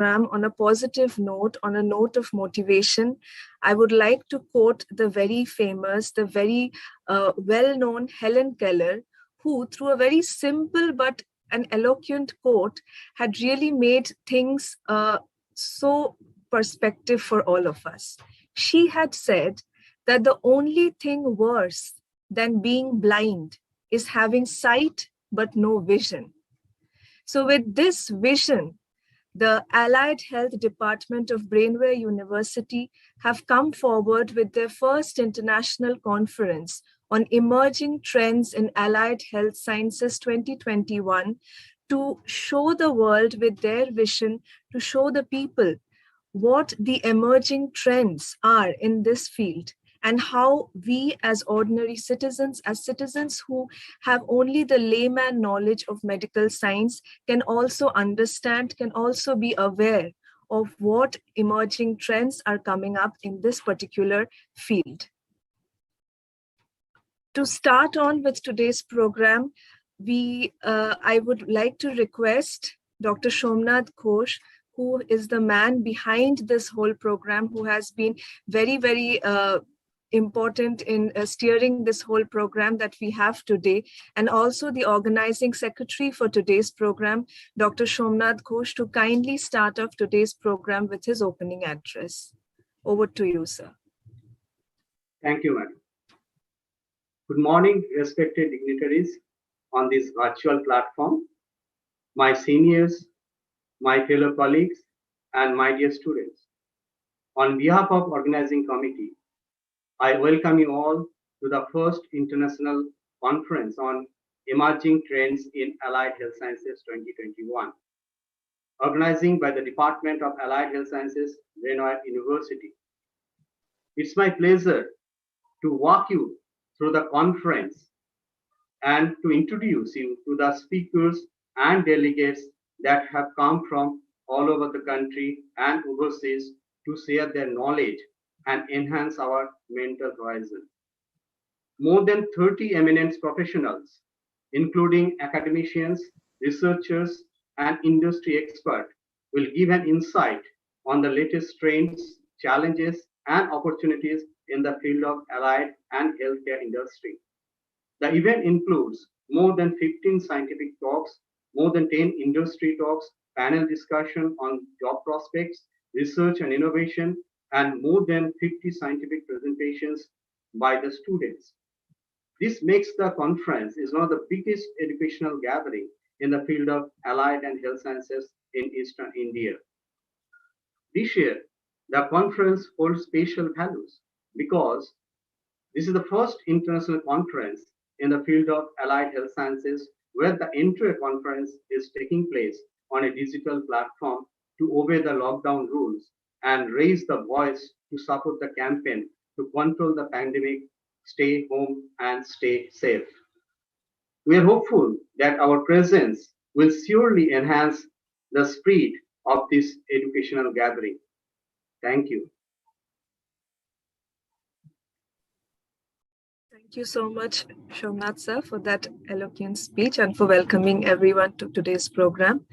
program on a positive note, on a note of motivation, I would like to quote the very famous, the very well-known Helen Keller, who through a very simple but an eloquent quote had really made things so perspective for all of us. She had said that the only thing worse than being blind is having sight but no vision. So with this vision, the Allied Health Department of Brainware University have come forward with their first international conference on emerging trends in allied health sciences 2021 to show the world with their vision, to show the people what the emerging trends are in this field and how we as ordinary citizens, as citizens who have only the layman knowledge of medical science, can also understand, can also be aware of what emerging trends are coming up in this particular field. To start on with today's program, I would like to request Dr. Somnath Ghosh, who is the man behind this whole program, who has been very, very important in steering this whole program that we have today, and also the organizing secretary for today's program, Dr. Somnath Ghosh, to kindly start off today's program with his opening address. Over to you, sir. Thank you, madam. Good morning, respected dignitaries on this virtual platform, my seniors, my fellow colleagues, and my dear students. On behalf of organizing committee, I welcome you all to the first international conference on emerging trends in allied health sciences 2021, organizing by the Department of Allied Health Sciences, Brainware University. It's my pleasure to walk you through the conference and to introduce you to the speakers and delegates that have come from all over the country and overseas to share their knowledge and enhance our mental horizon. More than 30 eminent professionals, including academicians, researchers, and industry experts, will give an insight on the latest trends, challenges, and opportunities in the field of allied and healthcare industry. The event includes more than 15 scientific talks, more than 10 industry talks, panel discussion on job prospects, research and innovation, and more than 50 scientific presentations by the students. This makes the conference is one of the biggest educational gathering in the field of allied and health sciences in Eastern India. This year, the conference holds special values because this is the first international conference in the field of allied health sciences where the entire conference is taking place on a digital platform to obey the lockdown rules and raise the voice to support the campaign to control the pandemic, stay home and stay safe. We are hopeful that our presence will surely enhance the spirit of this educational gathering. Thank you. Thank you so much, Somnath sir, for that eloquent speech and for welcoming everyone to today's program.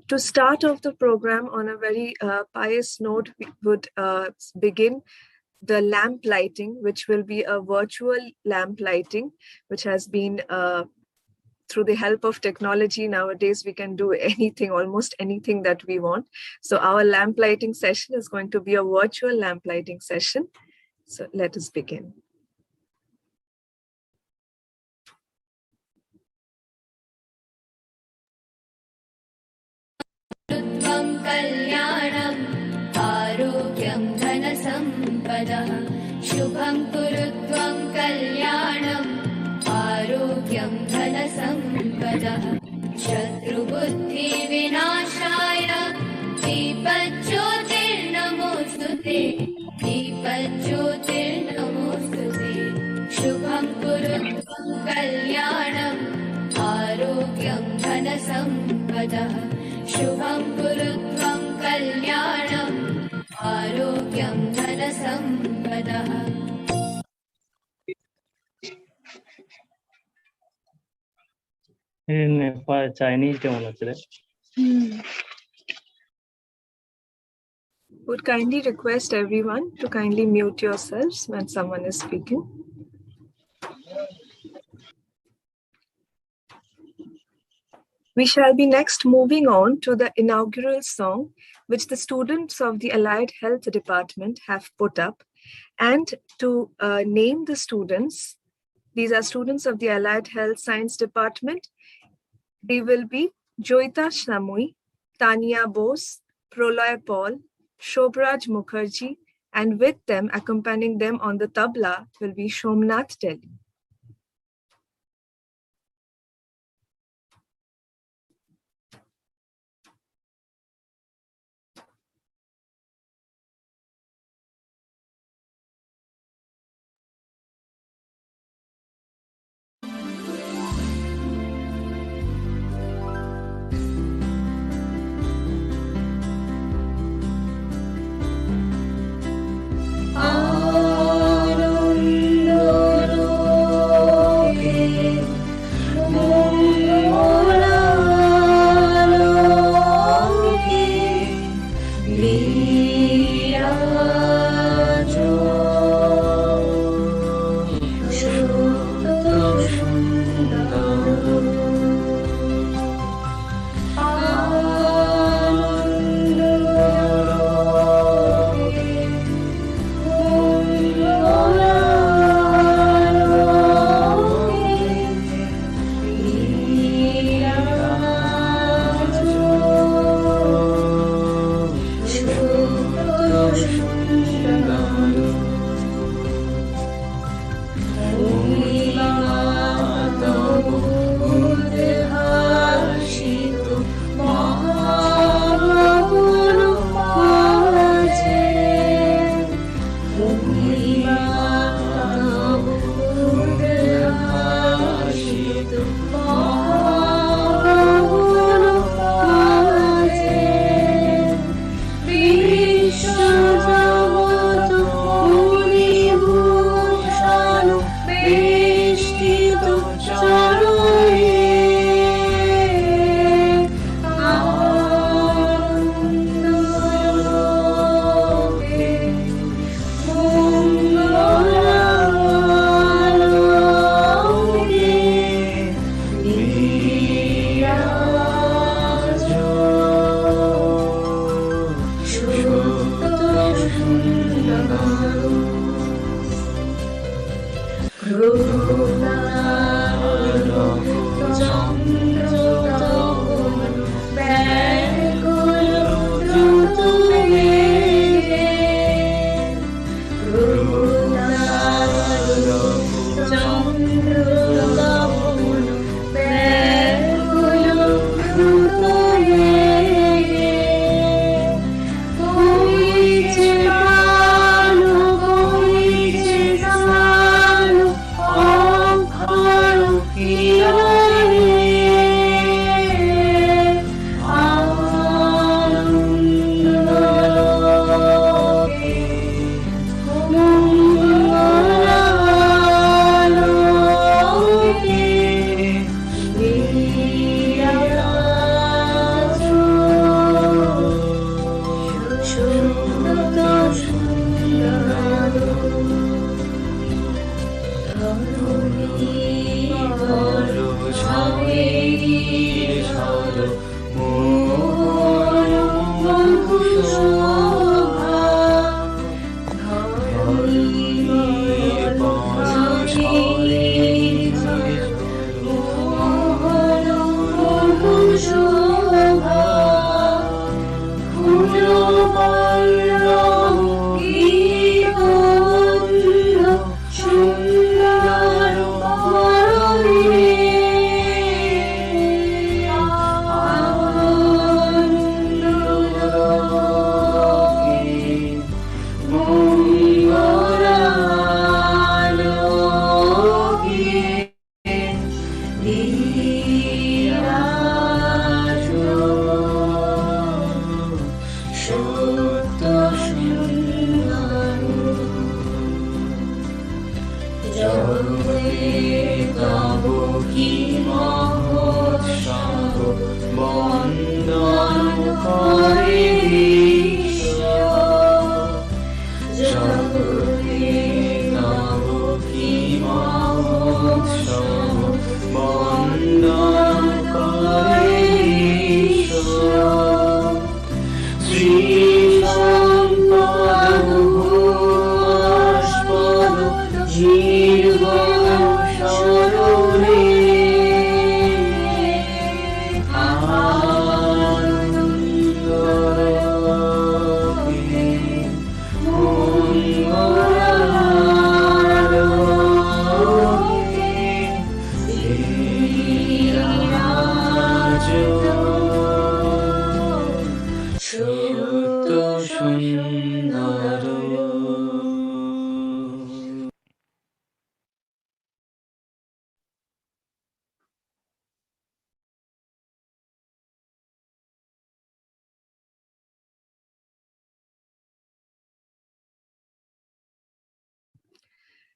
To start off the program on a very pious note, we would begin the lamp lighting, which will be a virtual lamp lighting, which has been through the help of technology. Nowadays, we can do anything, almost anything that we want. So our lamp lighting session is going to be a virtual lamp lighting session. So let us begin. शुभं कुरु त्वं कल्याणम् आरोग्यं धनसम्पदः शत्रुबुद्धिविनाशाय दीपज्योतिर्नमोऽस्तुते दीपज्योतिर्नमोऽस्तुते शुभं कुरु त्वं कल्याणम् आरोग्यं धनसम्पदः शुभं कुरु त्वं कल्याणम् आरोग्यं धनसम्पदः in Chinese Would kindly request everyone to kindly mute yourselves when someone is speaking. We shall be next moving on to the inaugural song, which the students of the Allied Health Department have put up. And to name the students, these are students of the Allied Health Science Department. They will be Joita Shamui, Tania Bose, Proloy Paul, Shobraj Mukherjee, and with them, accompanying them on the tabla, will be Shomnath Delhi.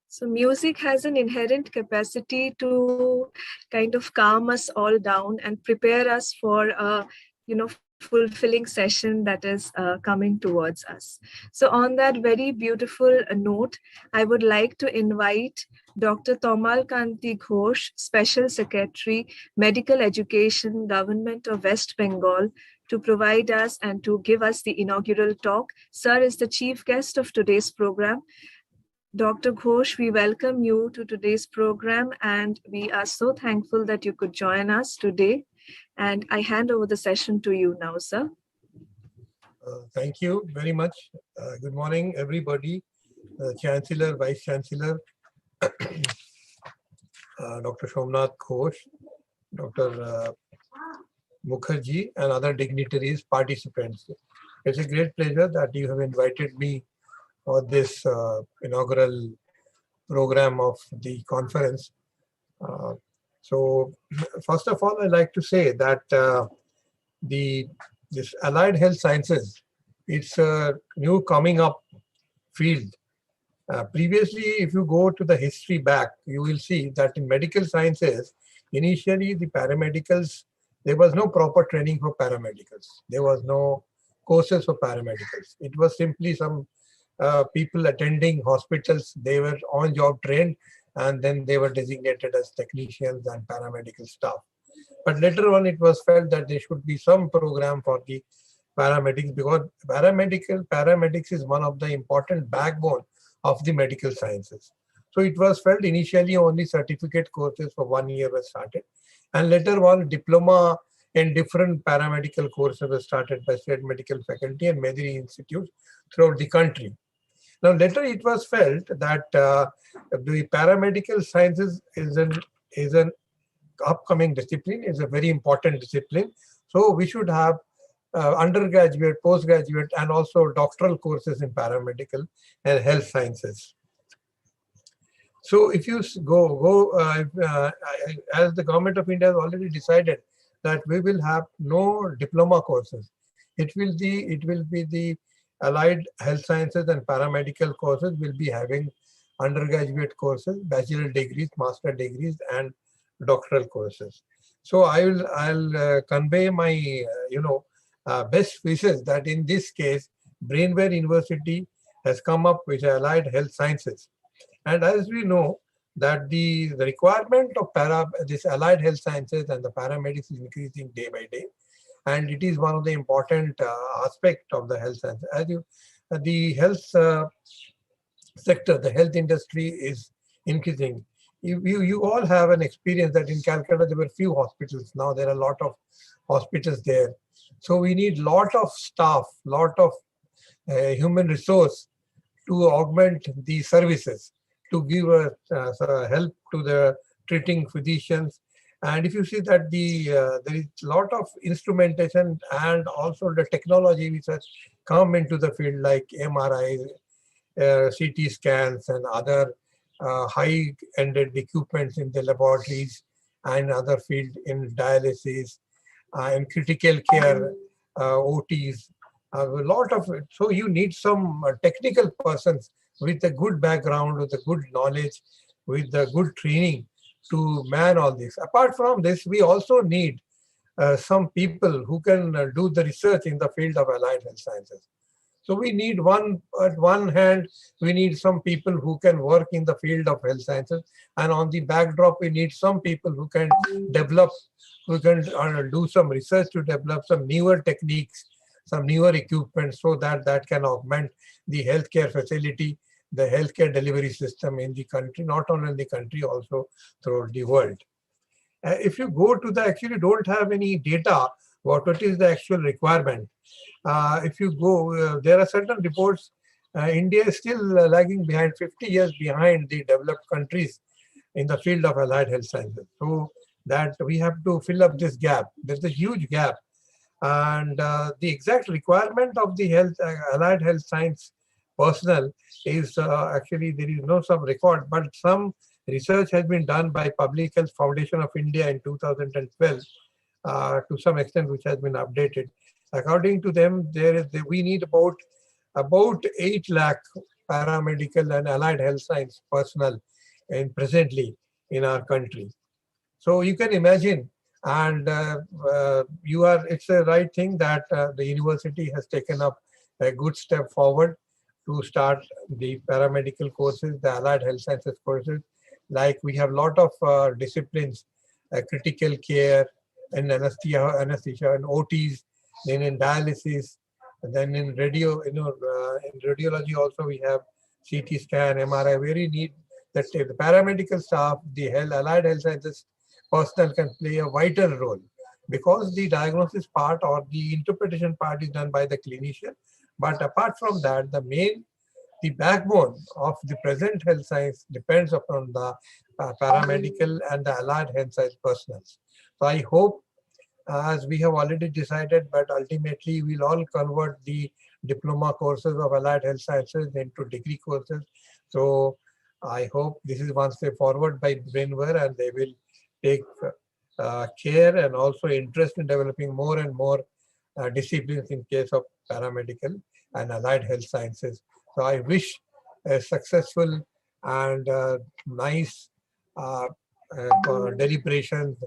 So music has an inherent capacity to kind of calm us all down and prepare us for a, fulfilling session that is coming towards us. So on that very beautiful note, I would like to invite Dr. Tomal Kanti Ghosh, Special Secretary, Medical Education, Government of West Bengal, to provide us and to give us the inaugural talk. Sir is the chief guest of today's program. Dr. Ghosh, we welcome you to today's program, and we are so thankful that you could join us today. And I hand over the session to you now, sir. Thank you very much. Good morning, everybody. Chancellor, Vice Chancellor, Dr. Somnath Ghosh, Dr. Mukherjee, and other dignitaries, participants. It's a great pleasure that you have invited me for this inaugural program of the conference. So first of all, I'd like to say that this allied health sciences, it's a new coming up field. Previously, if you go to the history back, you will see that in medical sciences, initially the paramedicals, there was no proper training for paramedicals. There was no courses for paramedicals. It was simply some people attending hospitals, they were on-job trained, and then they were designated as technicians and paramedical staff. But later on, it was felt that there should be some program for the paramedics, because paramedics is one of the important backbone of the medical sciences. So it was felt initially only certificate courses for 1 year were started, and later on diploma in different paramedical courses were started by state medical faculty and medical institutes throughout the country. Now, later it was felt that the paramedical sciences is an upcoming discipline, is a very important discipline. So we should have undergraduate, postgraduate, and also doctoral courses in paramedical and health sciences. So if you as the government of India has already decided that we will have no diploma courses, it will be the allied health sciences and paramedical courses will be having undergraduate courses, bachelor degrees, master degrees, and doctoral courses. So I'll convey my best wishes that in this case, Brainware University has come up with allied health sciences, and as we know that the requirement of this allied health sciences and the paramedics is increasing day by day. And it is one of the important aspects of the health science. The health sector, the health industry is increasing. You all have an experience that in Calcutta there were few hospitals. Now there are a lot of hospitals there. So we need lot of staff, lot of human resource to augment the services, to give help to the treating physicians. And if you see that there is a lot of instrumentation and also the technology which has come into the field, like MRI, CT scans, and other high-ended equipments in the laboratories and other fields in dialysis, in critical care, OTs, a lot of it. So you need some technical persons with a good background, with a good knowledge, with a good training to man all this. Apart from this, we also need some people who can do the research in the field of allied health sciences. So we need at one hand, we need some people who can work in the field of health sciences, and on the backdrop, we need some people who can develop, who can do some research to develop some newer techniques some newer equipment so that can augment the healthcare facility, the healthcare delivery system in the country, not only in the country, also throughout the world. If you go to actually don't have any data what is the actual requirement. If you go, there are certain reports, India is still lagging behind, 50 years behind the developed countries in the field of allied health sciences. So that we have to fill up this gap. There's a huge gap. And the exact requirement of the allied health science personnel is actually, there is no some record, but some research has been done by Public Health Foundation of India in 2012 to some extent, which has been updated. According to them, we need about 8 lakh paramedical and allied health science personnel presently in our country. So you can imagine, and it's a right thing that the university has taken up a good step forward to start the paramedical courses, the allied health sciences courses. Like we have a lot of disciplines, critical care and anesthesia and OTs, then in dialysis, and then in radio, in radiology also we have CT scan, MRI. Very need that the paramedical staff, the allied health sciences personnel can play a vital role, because the diagnosis part or the interpretation part is done by the clinician. But apart from that, the backbone of the present health science depends upon the paramedical and the allied health science personnel. So I hope, as we have already decided, but ultimately we'll all convert the diploma courses of allied health sciences into degree courses. So I hope this is one step forward by Brainware, and they will take care and also interest in developing more and more disciplines in case of paramedical and allied health sciences. So I wish a successful and nice deliberations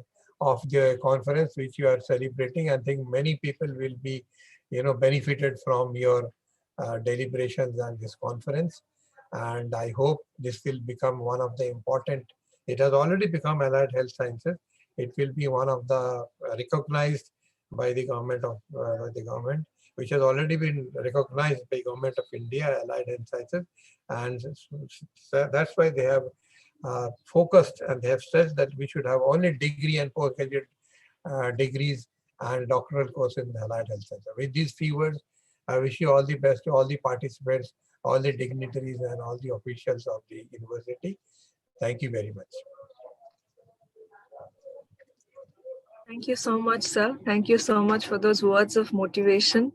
of the conference which you are celebrating. I think many people will be, benefited from your deliberations and this conference. And I hope this will become one of the important. It has already become allied health sciences. It will be one of the recognized by the government which has already been recognized by Government of India, allied health sciences. And that's why they have focused and they have stressed that we should have only degree and postgraduate degrees and doctoral courses in the allied health sciences. With these few words, I wish you all the best to all the participants, all the dignitaries and all the officials of the university. Thank you very much. Thank you so much, sir. Thank you so much for those words of motivation.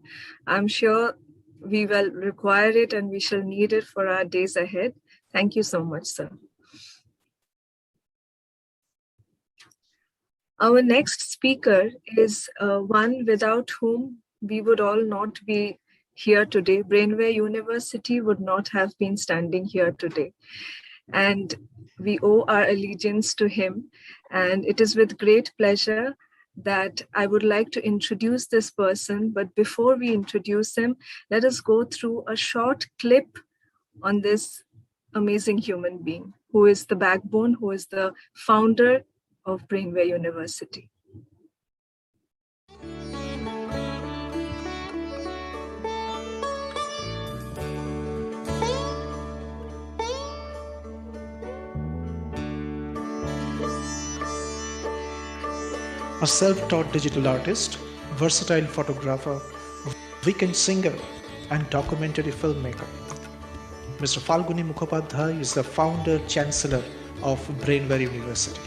I'm sure we will require it and we shall need it for our days ahead. Thank you so much, sir. Our next speaker is one without whom we would all not be here today. Brainware University would not have been standing here today. And we owe our allegiance to him. And it is with great pleasure that I would like to introduce this person. But before we introduce him, let us go through a short clip on this amazing human being, who is the backbone, who is the founder of Brainware University. A self-taught digital artist, versatile photographer, weekend singer, and documentary filmmaker, Mr. Falguni Mukhopadhyay is the founder chancellor of Brainware University.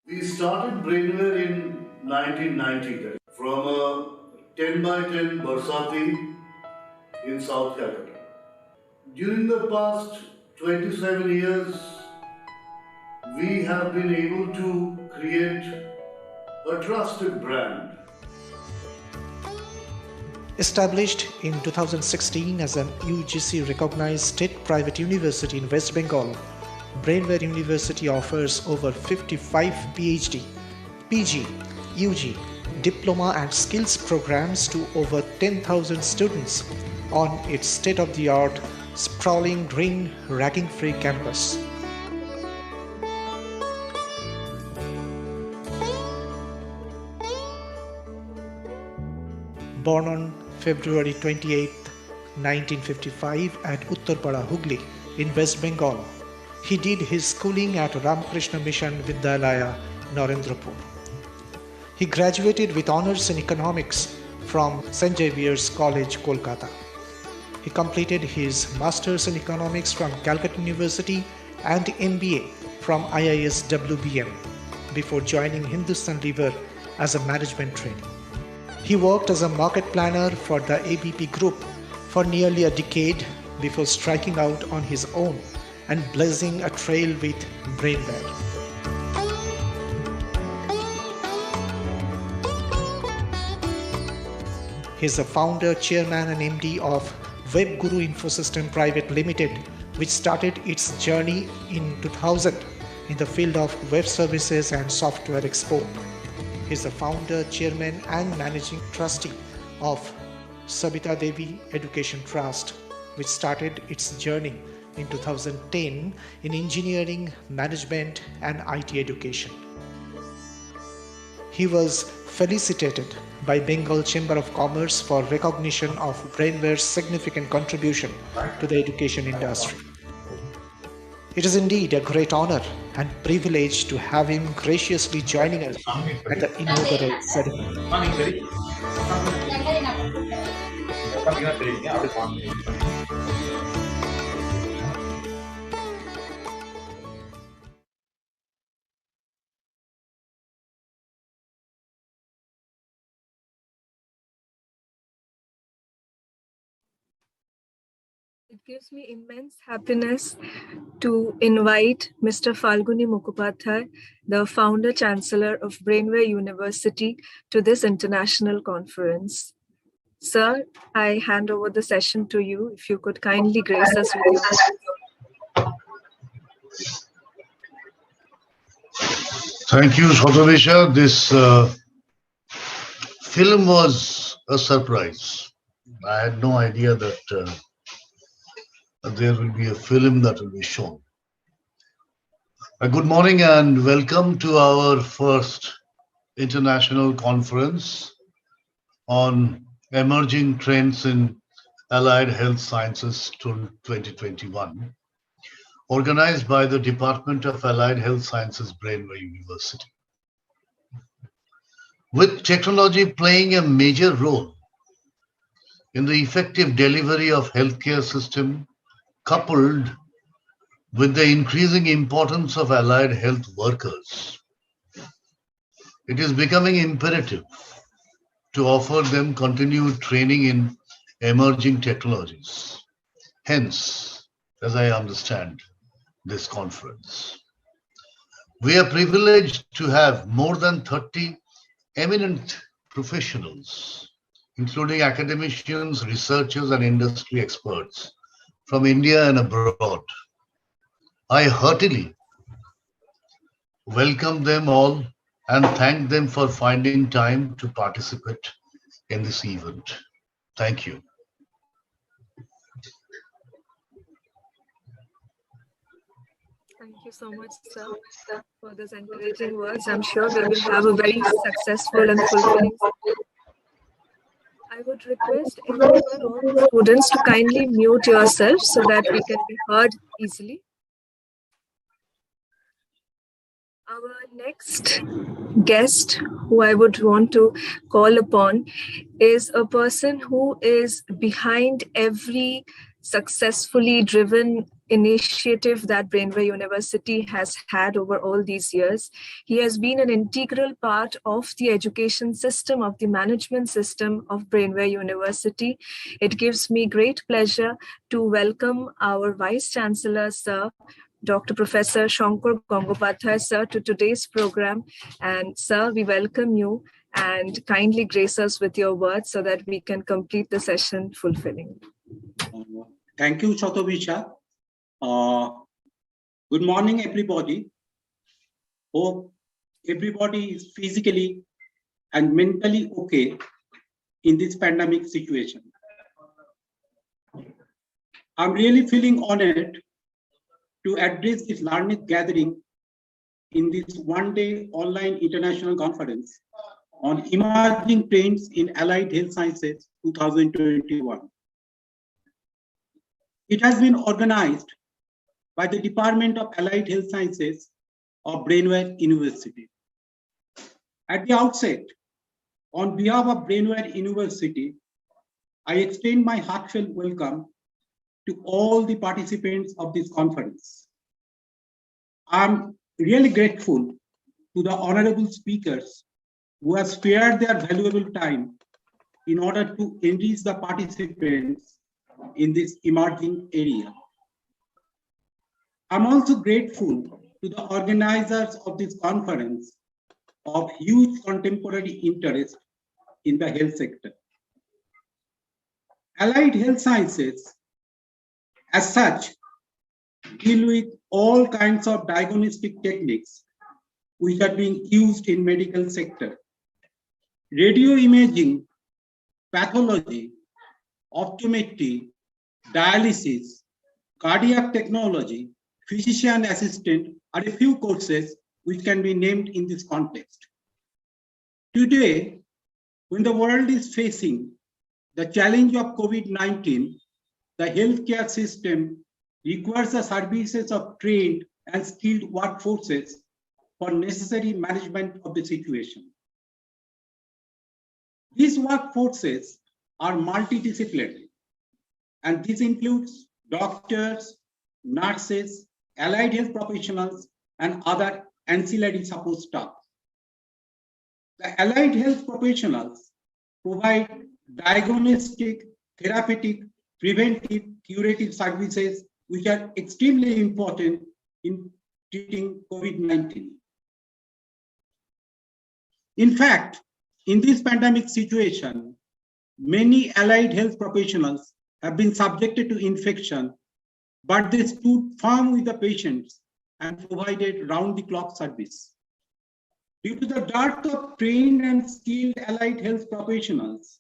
We started Brainware in 1990 from a 10 by 10 Barsati in South Calcutta. During the past 27 years, we have been able to create a trusted brand. Established in 2016 as an UGC recognized state-private university in West Bengal, Brainware University offers over 55 PhD, PG, UG, diploma and skills programs to over 10,000 students on its state-of-the-art, sprawling green, ragging-free campus. Born on February 28, 1955 at Uttarpara, Hooghly in West Bengal, he did his schooling at Ramakrishna Mission Vidyalaya, Narendrapur. He graduated with honors in economics from St. Xavier's College, Kolkata. He completed his Masters in Economics from Calcutta University and MBA from IIS WBM before joining Hindustan Lever as a management trainee. He worked as a market planner for the ABP Group for nearly a decade before striking out on his own and blazing a trail with Brainware. He is the founder, chairman and MD of WebGuru Infosystem Private Limited, which started its journey in 2000 in the field of web services and software export. He is the founder, chairman and managing trustee of Sabita Devi Education Trust, which started its journey in 2010 in engineering, management and IT education. He was felicitated by Bengal Chamber of Commerce for recognition of Brainware's significant contribution to the education industry. It is indeed a great honor and privilege to have him graciously joining us at the inaugural ceremony. It gives me immense happiness to invite Mr. Falguni Mukhopadhyay, the founder chancellor of Brainware University, to this international conference. Sir, I hand over the session to you. If you could kindly grace us with your. Thank you, Shatovisha. This film was a surprise. I had no idea that there will be a film that will be shown. Good morning and welcome to our first international conference on emerging trends in allied health sciences 2021, organized by the Department of Allied Health Sciences, Brainware University. With technology playing a major role in the effective delivery of healthcare system, coupled with the increasing importance of allied health workers, it is becoming imperative to offer them continued training in emerging technologies. Hence, as I understand this conference, we are privileged to have more than 30 eminent professionals, including academicians, researchers, and industry experts from India and abroad. I heartily welcome them all and thank them for finding time to participate in this event. Thank you. Thank you so much, sir, for those encouraging words. I'm sure we will have a very successful and fulfilling. I would request everyone, all the students, to kindly mute yourself so that we can be heard easily. Our next guest, who I would want to call upon, is a person who is behind every successfully driven initiative that Brainware University has had over all these years. He has been an integral part of the education system, of the management system of Brainware University. It gives me great pleasure to welcome our Vice Chancellor, Sir, Dr. Professor Shankar Gangopadhyay, sir, to today's program. And sir, we welcome you and kindly grace us with your words so that we can complete the session fulfilling. Thank you, Shatovisha. Good morning, everybody. Hope everybody is physically and mentally okay in this pandemic situation. I'm really feeling honored to address this learned gathering in this one-day online international conference on Emerging Trends in Allied Health Sciences 2021. It has been organized by the Department of Allied Health Sciences of Brainware University. At the outset, on behalf of Brainware University, I extend my heartfelt welcome to all the participants of this conference. I'm really grateful to the honorable speakers who have spared their valuable time in order to enrich the participants in this emerging area. I'm also grateful to the organizers of this conference of huge contemporary interest in the health sector. Allied health sciences, as such, deal with all kinds of diagnostic techniques which are being used in medical sector. Radio imaging, pathology, optometry, dialysis, cardiac technology, physician assistant are a few courses which can be named in this context. Today, when the world is facing the challenge of COVID-19, the healthcare system requires the services of trained and skilled workforces for necessary management of the situation. These workforces are multidisciplinary, and this includes doctors, nurses, allied health professionals, and other ancillary support staff. The allied health professionals provide diagnostic, therapeutic, preventive, curative services which are extremely important in treating COVID-19. In fact, in this pandemic situation, many allied health professionals have been subjected to infection, but they stood firm with the patients and provided round-the-clock service. Due to the dearth of trained and skilled allied health professionals,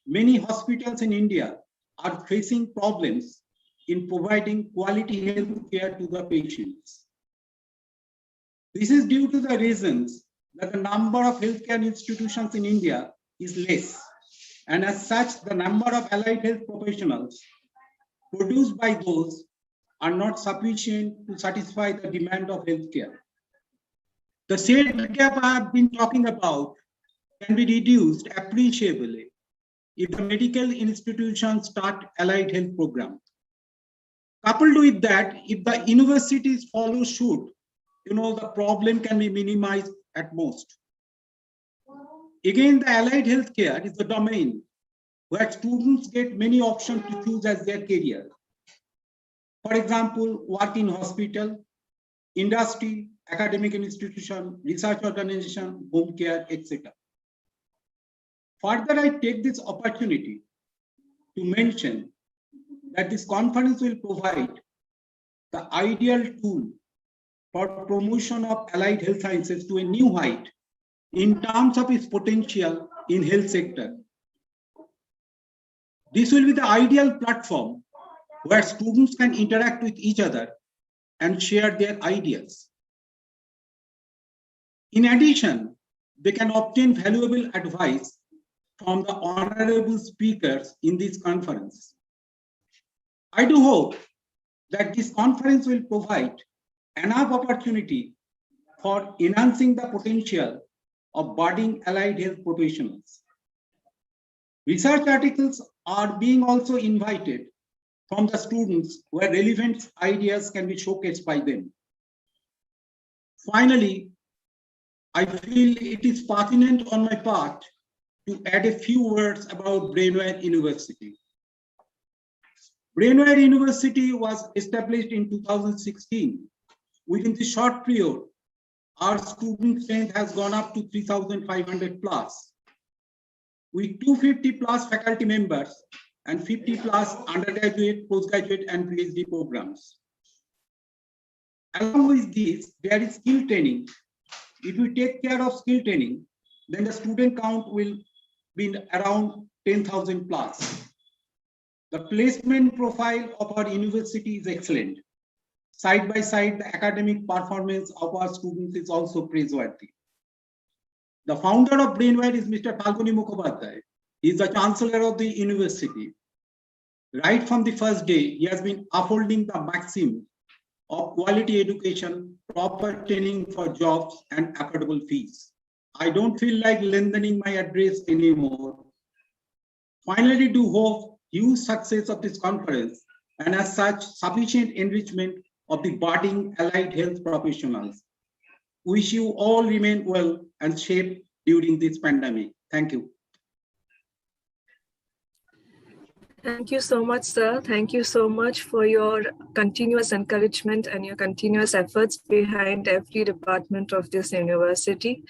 many hospitals in India are facing problems in providing quality health care to the patients. This is due to the reasons that the number of healthcare institutions in India is less, and as such, the number of allied health professionals produced by those are not sufficient to satisfy the demand of healthcare. The said gap I have been talking about can be reduced appreciably if the medical institutions start allied health program. Coupled with that, if the universities follow suit, the problem can be minimized at most. Again, the allied healthcare is the domain where students get many options to choose as their career. For example, work in hospital, industry, academic institution, research organization, home care, etc. Further, I take this opportunity to mention that this conference will provide the ideal tool for promotion of allied health sciences to a new height in terms of its potential in health sector. This will be the ideal platform where students can interact with each other and share their ideas. In addition, they can obtain valuable advice from the honorable speakers in this conference. I do hope that this conference will provide enough opportunity for enhancing the potential of budding allied health professionals. Research articles are being also invited from the students where relevant ideas can be showcased by them. Finally, I feel it is pertinent on my part to add a few words about Brainware University. Brainware University was established in 2016. Within this short period, our student strength has gone up to 3,500 plus, with 250 plus faculty members and 50 plus undergraduate, postgraduate, and PhD programs. Along with this, there is skill training. If we take care of skill training, then the student count will be around 10,000 plus. The placement profile of our university is excellent. Side by side, the academic performance of our students is also praiseworthy. The founder of Brainware is Mr. Falguni Mukhopadhyay. He is the chancellor of the university. Right from the first day, he has been upholding the maxim of quality education, proper training for jobs, and affordable fees. I don't feel like lengthening my address anymore. Finally, do hope huge success of this conference, and as such, sufficient enrichment of the budding allied health professionals. Wish you all remain well and safe during this pandemic. Thank you. Thank you so much, sir. Thank you so much for your continuous encouragement and your continuous efforts behind every department of this university.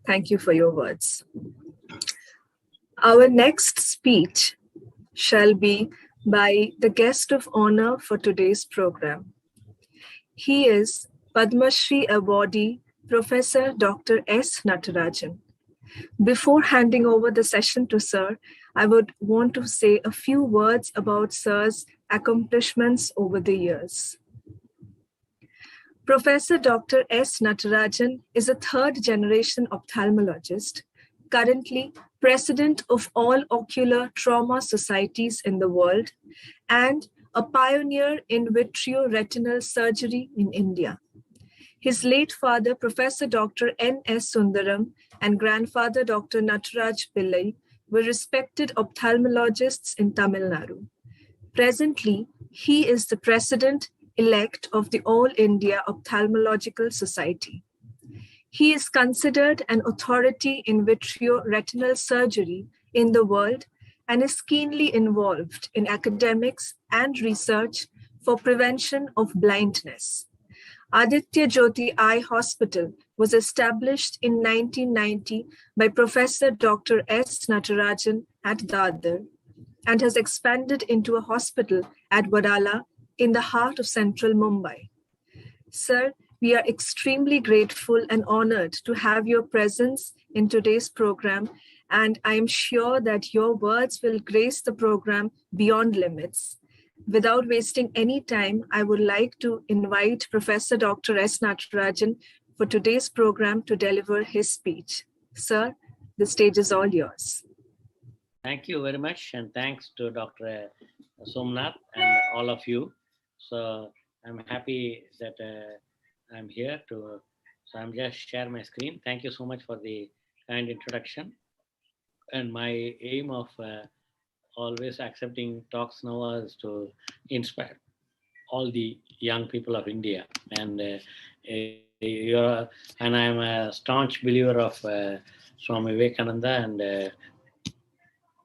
Thank you for your words. Our next speech shall be by the guest of honor for today's program. He is Padma Shri awardee, Professor Dr. S. Natarajan. Before handing over the session to Sir, I would want to say a few words about Sir's accomplishments over the years. Professor Dr. S. Natarajan is a third-generation ophthalmologist, currently president of all ocular trauma societies in the world, and a pioneer in vitreoretinal surgery in India. His late father, Professor Dr. N.S. Sundaram, and grandfather, Dr. Nataraj Pillai, were respected ophthalmologists in Tamil Nadu. Presently, he is the president-elect of the All India Ophthalmological Society. He is considered an authority in vitreoretinal surgery in the world and is keenly involved in academics and research for prevention of blindness. Aditya Jyoti Eye Hospital was established in 1990 by Professor Dr. S. Natarajan at Dadar and has expanded into a hospital at Wadala in the heart of central Mumbai. Sir, we are extremely grateful and honored to have your presence in today's program, and I am sure that your words will grace the program beyond limits. Without wasting any time, I would like to invite Professor Dr. S. Natarajan for today's program to deliver his speech. Sir, the stage is all yours. Thank you very much, and thanks to Dr. Somnath and all of you. So I'm happy that I'm here to, so I'm just share my screen. Thank you so much for the kind introduction. And my aim of always accepting talks now is to inspire all the young people of India. And and I'm a staunch believer of Swami Vivekananda and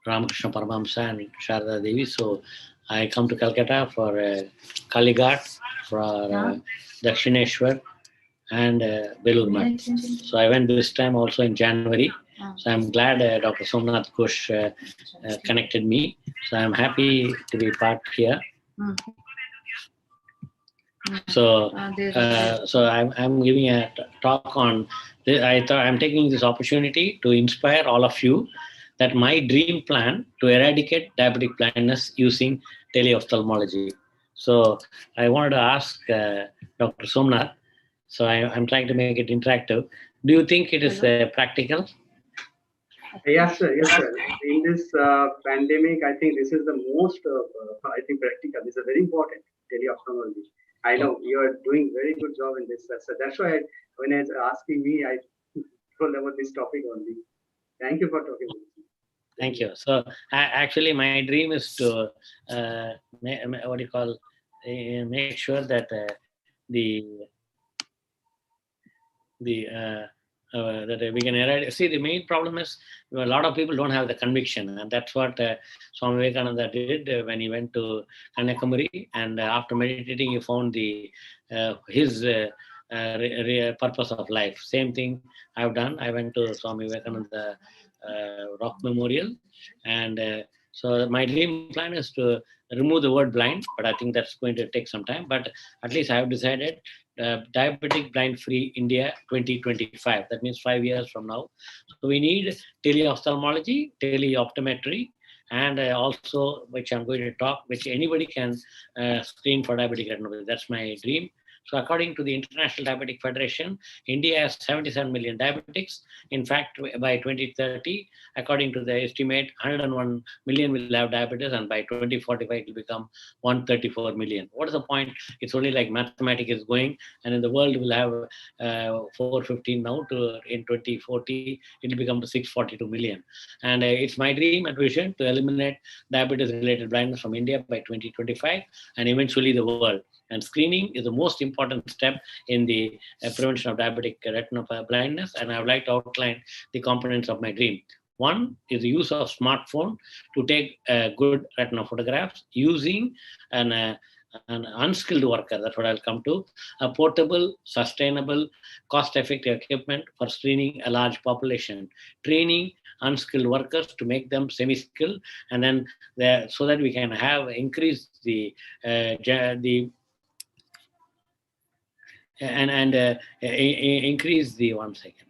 Ramakrishna Paramahamsa and Sharada Devi. So I come to Calcutta for Kalighat, for Dakshineshwar and Belur Math. So I went this time also in January. So I'm glad Dr. Somnath Ghosh connected me. So I'm happy to be part here. So, so I'm giving a talk on. I thought I'm taking this opportunity to inspire all of you that my dream plan to eradicate diabetic blindness using teleophthalmology. So I wanted to ask Dr. Somnath. So I'm trying to make it interactive. Do you think it is practical? Yes, sir. Yes, sir. In this pandemic, I think this is the most, practical. This is very important, teleophthalmology. I know you are doing very good job in this. So that's why when it's asking me, I told about this topic only. Thank you for talking with me. Thank you. So actually, my dream is to make sure that that we can eradicate. See, the main problem is a lot of people don't have the conviction, and that's what Swami Vivekananda did when he went to Kanyakumari, and after meditating, he found his purpose of life. Same thing I've done. I went to Swami Vivekananda Rock Memorial, and so my dream plan is to remove the word blind, but I think that's going to take some time. But at least I have decided diabetic blind-free India 2025. That means 5 years from now. So we need teleophthalmology, teleoptometry, and also, which I'm going to talk, which anybody can screen for diabetic retinopathy. That's my dream. So according to the International Diabetic Federation, India has 77 million diabetics. In fact, by 2030, according to the estimate, 101 million will have diabetes, and by 2045, it will become 134 million. What is the point? It's only like mathematics is going, and in the world, we'll have 415 now to in 2040, it will become 642 million. And it's my dream and vision to eliminate diabetes-related blindness from India by 2025 and eventually the world. And screening is the most important step in the prevention of diabetic retinal blindness. And I would like to outline the components of my dream. One is the use of smartphone to take good retinal photographs using an unskilled worker. That's what I'll come to. A portable, sustainable, cost-effective equipment for screening a large population. Training unskilled workers to make them semi-skilled, and then so that we can have increase the increase the 1 second.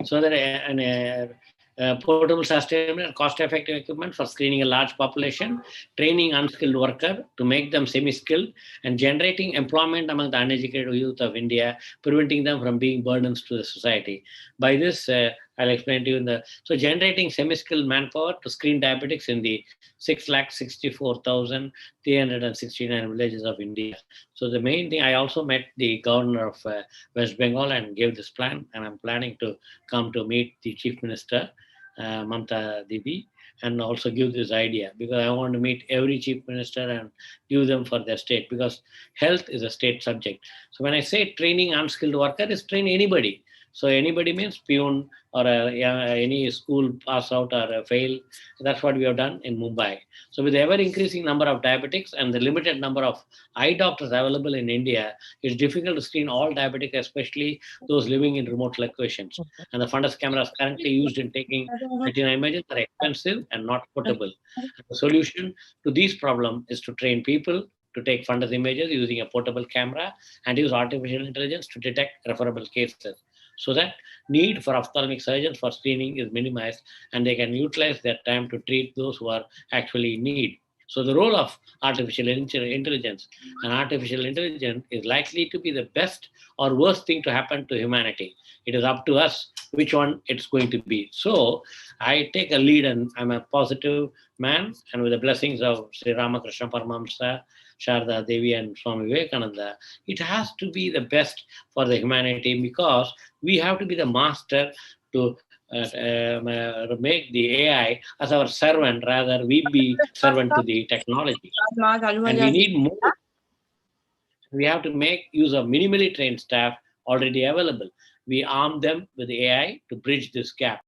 So that portable, sustainable, and cost-effective equipment for screening a large population, training unskilled worker to make them semi-skilled, and generating employment among the uneducated youth of India, preventing them from being burdens to the society. By this, I'll explain to you so generating semi-skilled manpower to screen diabetics in the 664,369 villages of India. So the main thing, I also met the governor of West Bengal and gave this plan, and I'm planning to come to meet the Chief Minister, Mamta Devi, and also give this idea, because I want to meet every chief minister and give them for their state, because health is a state subject. So when I say training unskilled worker, is train anybody. So anybody means peon or any school pass out or fail. That's what we have done in Mumbai. So with the ever increasing number of diabetics and the limited number of eye doctors available in India, it's difficult to screen all diabetics, especially those living in remote locations. And the fundus cameras currently used in taking retina images are expensive and not portable. And the solution to this problem is to train people to take fundus images using a portable camera and use artificial intelligence to detect referable cases, so that need for ophthalmic surgeons for screening is minimized and they can utilize their time to treat those who are actually in need. So the role of artificial intelligence, and artificial intelligence is likely to be the best or worst thing to happen to humanity. It is up to us which one it's going to be. So I take a lead, and I'm a positive man, and with the blessings of Sri Ramakrishna Paramahamsa, Sharda Devi, and Swami Vivekananda, it has to be the best for the humanity, because we have to be the master to make the AI as our servant, rather we be servant to the technology. And we need more. We have to make use of minimally trained staff already available. We arm them with AI to bridge this gap.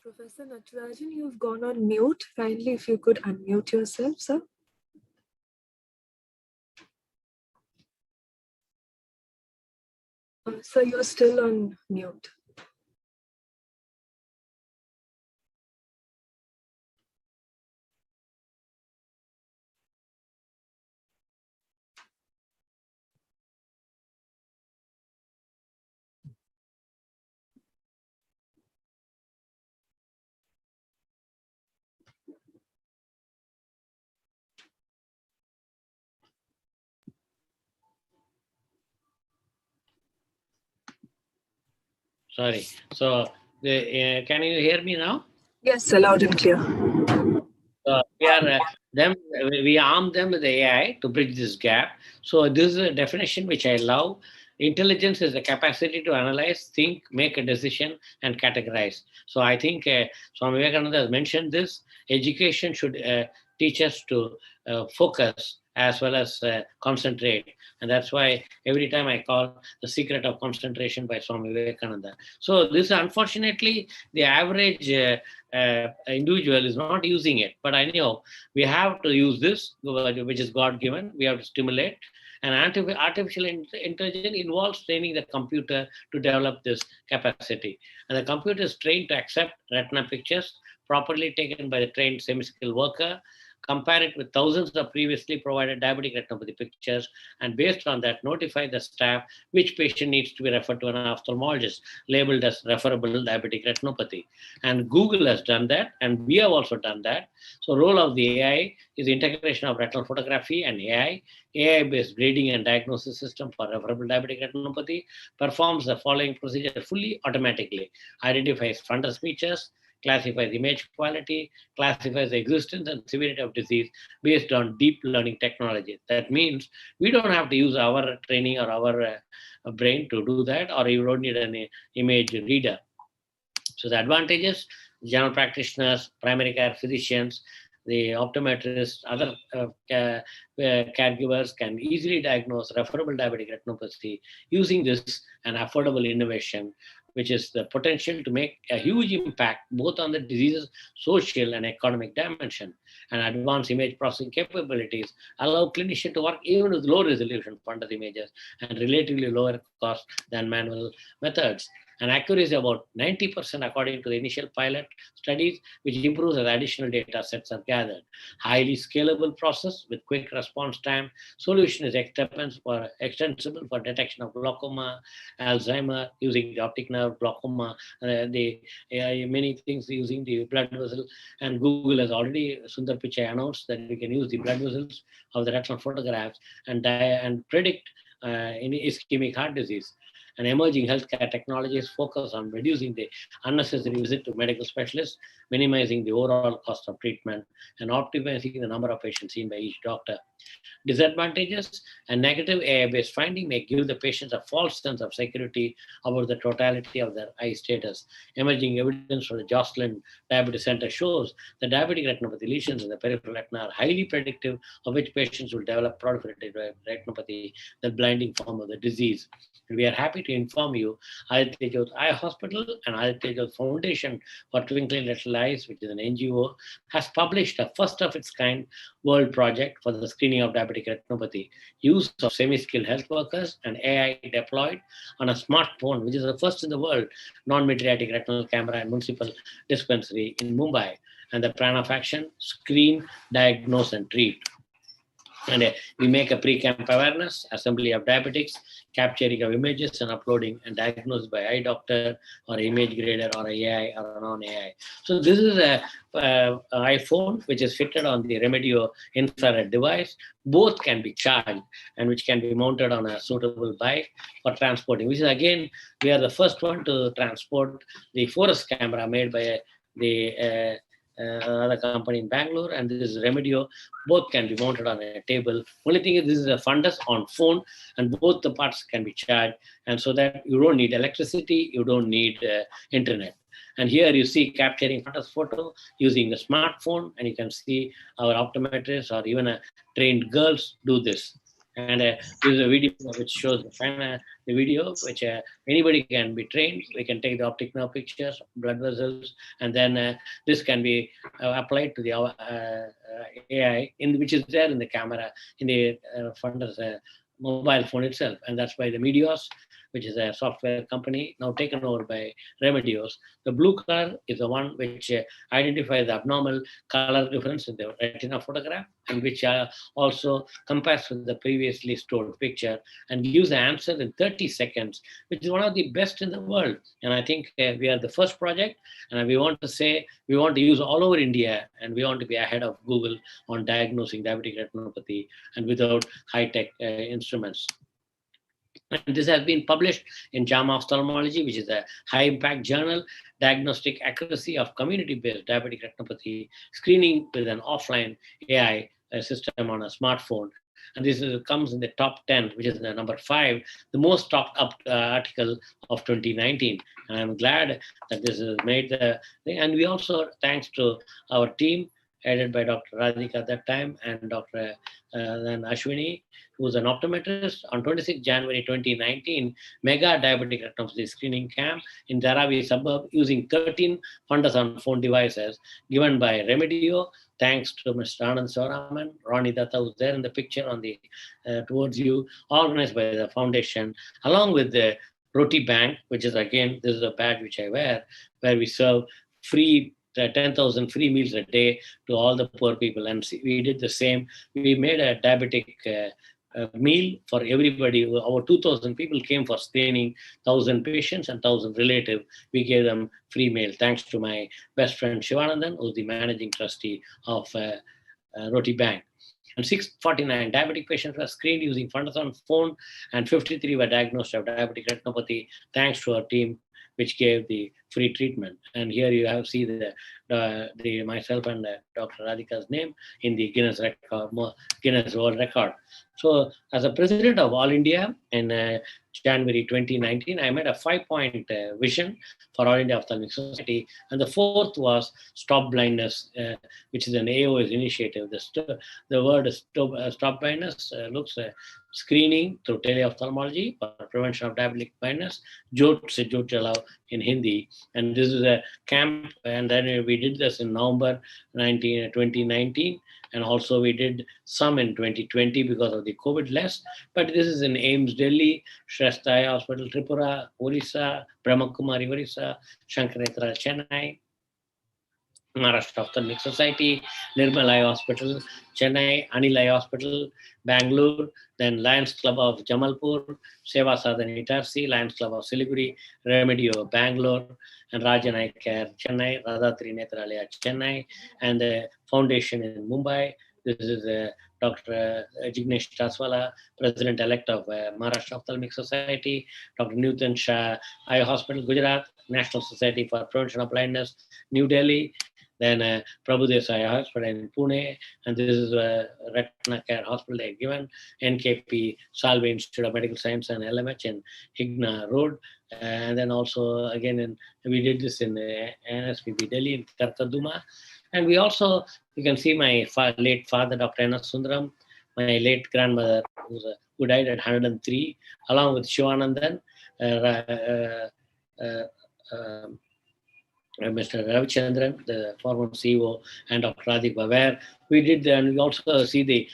Professor Natarajan, you've gone on mute. Kindly, if you could unmute yourself, sir. Sir, you're still on mute. Sorry. So, can you hear me now? Yes, sir, loud and clear. We arm them with AI to bridge this gap. So this is a definition which I love. Intelligence is the capacity to analyze, think, make a decision, and categorize. So I think Swami Vivekananda has mentioned this. Education should teach us to focus as well as concentrate. And that's why every time I call The Secret of Concentration by Swami Vivekananda. So this, unfortunately, the average individual is not using it. But anyhow, we have to use this, which is God-given. We have to stimulate. And artificial intelligence involves training the computer to develop this capacity. And the computer is trained to accept retina pictures properly taken by the trained semi-skilled worker, compare it with thousands of previously provided diabetic retinopathy pictures, and based on that, notify the staff which patient needs to be referred to an ophthalmologist, labeled as referable diabetic retinopathy. And Google has done that, and we have also done that. So role of the AI is the integration of retinal photography and AI. AI-based grading and diagnosis system for referable diabetic retinopathy performs the following procedure fully automatically: identifies fundus features, classifies image quality, classifies the existence and severity of disease based on deep learning technology. That means we don't have to use our training or our brain to do that, or you don't need an image reader. So the advantages: general practitioners, primary care physicians, the optometrists, other caregivers can easily diagnose referable diabetic retinopathy using this an affordable innovation, which is the potential to make a huge impact both on the disease's social and economic dimension. And advanced image processing capabilities allow clinicians to work even with low resolution fundus images and relatively lower cost than manual methods. And accuracy about 90% according to the initial pilot studies, which improves as additional data sets are gathered. Highly scalable process with quick response time. Solution is extensible for detection of glaucoma, Alzheimer, using the optic nerve, glaucoma, many things using the blood vessel. And Google has already, Sundar Pichai announced that we can use the blood vessels of the retinal photographs and predict any ischemic heart disease. And emerging healthcare technologies focus on reducing the unnecessary visit to medical specialists, minimizing the overall cost of treatment, and optimizing the number of patients seen by each doctor. Disadvantages: a negative AI-based finding may give the patients a false sense of security about the totality of their eye status. Emerging evidence from the Joslin Diabetes Center shows that diabetic retinopathy lesions in the peripheral retina are highly predictive of which patients will develop proliferative retinopathy, the blinding form of the disease. We are happy to inform you Aditya Jyoth Eye Hospital and Aditya Jyoth Foundation for Twinkling Little Eyes, which is an NGO, has published a first of its kind world project for the screening of diabetic retinopathy. Use of semi-skilled health workers and AI deployed on a smartphone, which is the first in the world, non-mydriatic retinal camera and municipal dispensary in Mumbai. And the plan of action: screen, diagnose, and treat. And we make a pre-camp awareness, assembly of diabetics, capturing of images and uploading and diagnosed by eye doctor or image grader or AI or non-AI. So this is a iPhone which is fitted on the Remedio infrared device. Both can be charged and which can be mounted on a suitable bike for transporting, which is again, we are the first one to transport the Forest camera made by the another company in Bangalore, and this is Remedio. Both can be mounted on a table. Only thing is, this is a fundus on phone, and both the parts can be charged, and so that you don't need electricity, you don't need internet. And here you see capturing fundus photo using the smartphone, and you can see our optometrists or even trained girls do this. And this is a video which shows the video which anybody can be trained. We can take the optic nerve pictures, blood vessels, and then this can be applied to the AI, which is there in the camera, in the fundus mobile phone itself. And that's by the Meteos, which is a software company now taken over by Remedios. The blue color is the one which identifies the abnormal color difference in the retina photograph, and which also compares with the previously stored picture and gives the answer in 30 seconds, which is one of the best in the world. And I think we are the first project, and we want to say we want to use all over India, and we want to be ahead of Google on diagnosing diabetic retinopathy and without high-tech instruments. And this has been published in JAMA Ophthalmology, which is a high-impact journal, Diagnostic Accuracy of Community-Based Diabetic Retinopathy Screening with an Offline AI System on a Smartphone. And this comes in the top 10, which is the number 5, the most talked up article of 2019. And I'm glad that this has made the thing. And we also, thanks to our team, headed by Dr. Radhika at that time and Dr. Then Ashwini, who was an optometrist. On 26 January 2019, mega diabetic retinopathy screening camp in Dharavi suburb using 13 fundus on phone devices given by Remedio. Thanks to Mr. Anand Sivaraman, Ronnie Datta, who's there in the picture on the towards you, organized by the foundation, along with the Roti Bank, which is again, this is a badge which I wear, where we serve free 10,000 free meals a day to all the poor people. And we did the same. We made a diabetic meal for everybody. Our 2,000 people came for screening, 1,000 patients and 1,000 relatives. We gave them free meal. Thanks to my best friend Shivanandan, who's the managing trustee of Roti Bank. And 649 diabetic patients were screened using fundus on phone, and 53 were diagnosed of diabetic retinopathy, thanks to our team, which gave the free treatment. And here you have see the myself and Dr. Radhika's name in the Guinness World Record. So as a president of All India in January 2019, I made a 5-point vision for All India Ophthalmic Society. And the fourth was Stop Blindness, which is an AOS initiative. The word Stop Blindness looks screening through teleophthalmology for prevention of diabetic blindness, Jot Se Jot Jalao in Hindi. And this is a camp, and then we did this in November 2019. And also we did some in 2020 because of the COVID less. But this is in AIMS Delhi, Shrestha Eye Hospital Tripura, Orissa, Brahmakumari Orissa, Shankaretra Chennai, Maharashtra Ophthalmic Society, Nirmal Eye Hospital, Chennai, Anil Eye Hospital, Bangalore, then Lions Club of Jamalpur, Seva Sadhana Itarsi, Lions Club of Siliguri, Remedio Bangalore, and Rajan Eye Care Chennai, Radha Trinetralaya Chennai, and the foundation in Mumbai. This is Dr. Jignesh Chaswala, President-elect of Maharashtra Ophthalmic Society, Dr. Nutan Shah Eye Hospital, Gujarat, National Society for Prevention of Blindness, New Delhi, then Prabhu Desai Hospital in Pune, and this is Retina Care Hospital they given, NKP Salve Institute of Medical Science and LMH in Higna Road, and then also again we did this in NSPB Delhi in Karkaduma, and we also, you can see my late father, Dr. N. Sundaram, my late grandmother who died at 103, along with Shivanandan, Mr. Ravichandran, the former CEO, and Dr. Radhika, where we did, and we also see the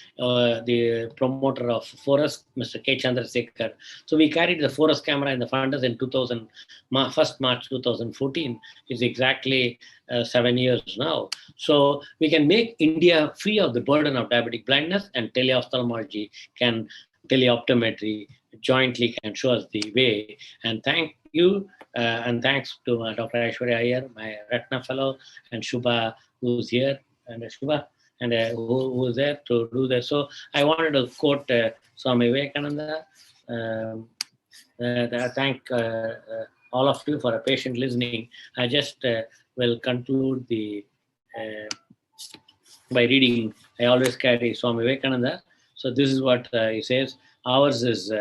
promoter of Forest, Mr. K. Chandrasekhar. So we carried the Forest camera in the fundus in 1st March 2014. It's exactly 7 years now. So we can make India free of the burden of diabetic blindness, and teleophthalmology teleoptometry jointly can show us the way. And thank you. And thanks to Dr. Aishwarya Iyer, my retina fellow, and Shubha, who's here, and Shubha, and who was there to do this. So I wanted to quote Swami Vivekananda. I thank all of you for a patient listening. I just will conclude by reading. I always carry Swami Vivekananda. So this is what he says. Ours is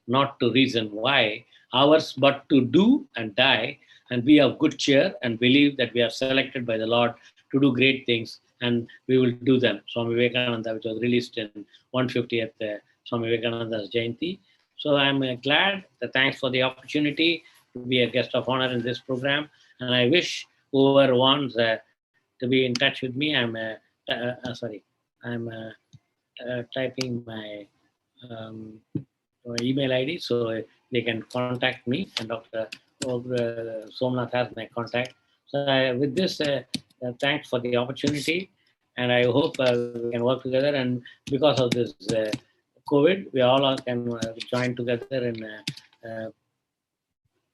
not to reason why, ours but to do and die, and be of good cheer and believe that we are selected by the Lord to do great things, and we will do them. Swami Vivekananda, which was released in 150th Swami Vivekananda's Jayanti. So I'm glad. Thanks for the opportunity to be a guest of honor in this program, and I wish whoever wants to be in touch with me. I'm typing my email ID, so they can contact me, and Dr. Somnath has my contact. So with this, thanks for the opportunity, and I hope we can work together. And because of this COVID, we all can join together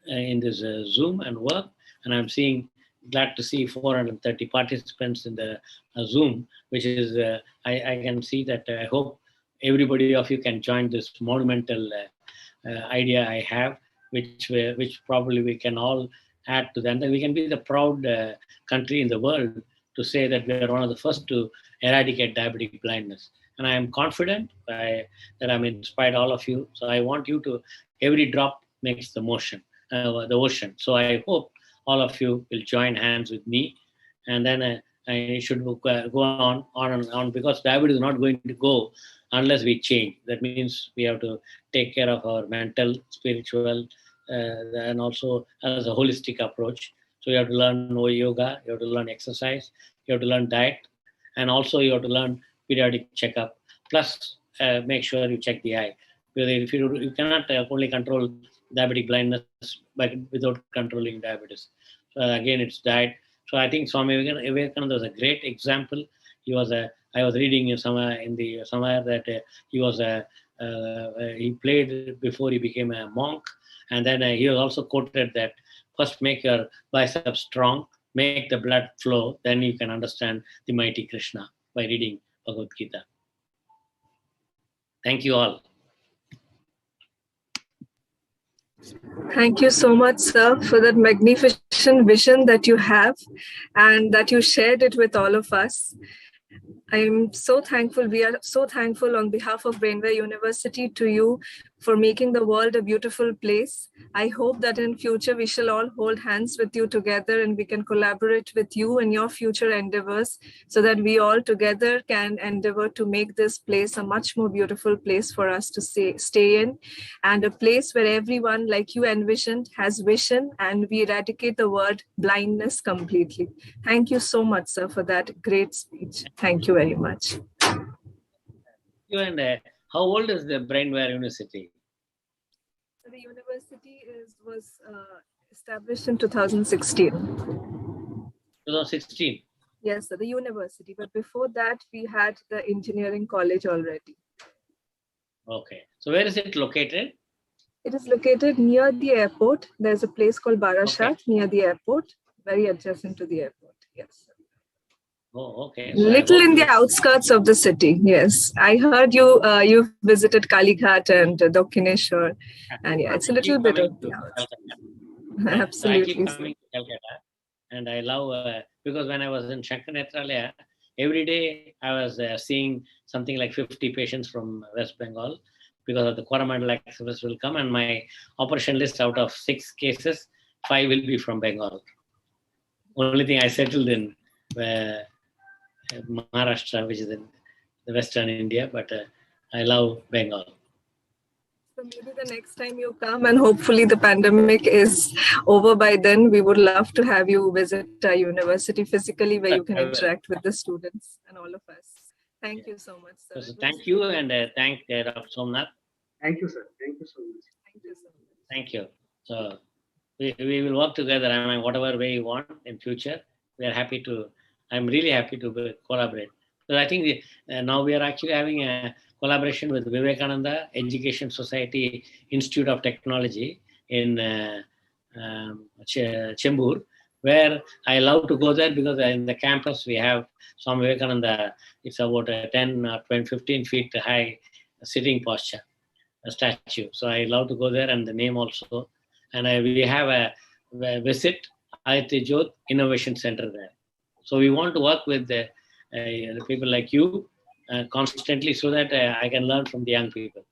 in this Zoom and work. And I'm glad to see 430 participants in the Zoom, which is, I can see that I hope everybody of you can join this monumental idea I have, which probably we can all add to that. And we can be the proud country in the world to say that we are one of the first to eradicate diabetic blindness. And I am confident that I'm inspired all of you. So I want you to, every drop makes the ocean. So I hope all of you will join hands with me. And then and it should go on and on, because diabetes is not going to go unless we change. That means we have to take care of our mental, spiritual, and also as a holistic approach. So you have to learn yoga, you have to learn exercise, you have to learn diet, and also you have to learn periodic checkup. Plus, make sure you check the eye. Because if you cannot only control diabetic blindness without controlling diabetes. So again, it's diet. So I think Swami Vivekananda was a great example. I was reading somewhere that he played before he became a monk, and then he was also quoted that first make your biceps strong, make the blood flow, then you can understand the mighty Krishna by reading Bhagavad Gita. Thank you all. Thank you so much, sir, for that magnificent vision that you have and that you shared it with all of us. I'm so thankful. We are so thankful on behalf of Brainware University to you for making the world a beautiful place. I hope that in future we shall all hold hands with you together and we can collaborate with you in your future endeavors so that we all together can endeavor to make this place a much more beautiful place for us to stay in, and a place where everyone, like you envisioned, has vision and we eradicate the word blindness completely. Thank you so much, sir, for that great speech. Thank you very much. And how old is the Brainware University? The university was established in 2016. 2016? Yes, sir, the university. But before that, we had the engineering college already. Okay. So where is it located? It is located near the airport. There's a place called Barashat near the airport, very adjacent to the airport. Yes. Oh, okay. So little in the outskirts of the city. Yes, I heard you visited Kalighat and Dakshineshwar, and yeah, it's a little bit of the Absolutely. absolutely. So I keep coming to Calcutta, and I love because when I was in Shankar Netralaya, every day I was seeing something like 50 patients from West Bengal, because of the Coromandel Express will come, and my operation list out of 6 cases, 5 will be from Bengal. Only thing I settled in Maharashtra, which is in the Western India, but I love Bengal. So maybe the next time you come, and hopefully the pandemic is over by then, we would love to have you visit our university physically, where you can interact with the students and all of us. Thank you so much, sir. So thank you, and thank Dr. Somnath. Thank you, sir. Thank you so much. Thank you so much. Thank you. So we will work together. I mean, whatever way you want in future, we are happy to. I'm really happy to collaborate. So I think now we are actually having a collaboration with Vivekananda Education Society Institute of Technology in Chembur, where I love to go there because in the campus we have Swami Vivekananda. It's about a 10 or 15 feet high sitting posture, a statue. So I love to go there, and the name also. And we have a visit Aditya Jyot Innovation Center there. So we want to work with the people like you constantly, so that I can learn from the young people.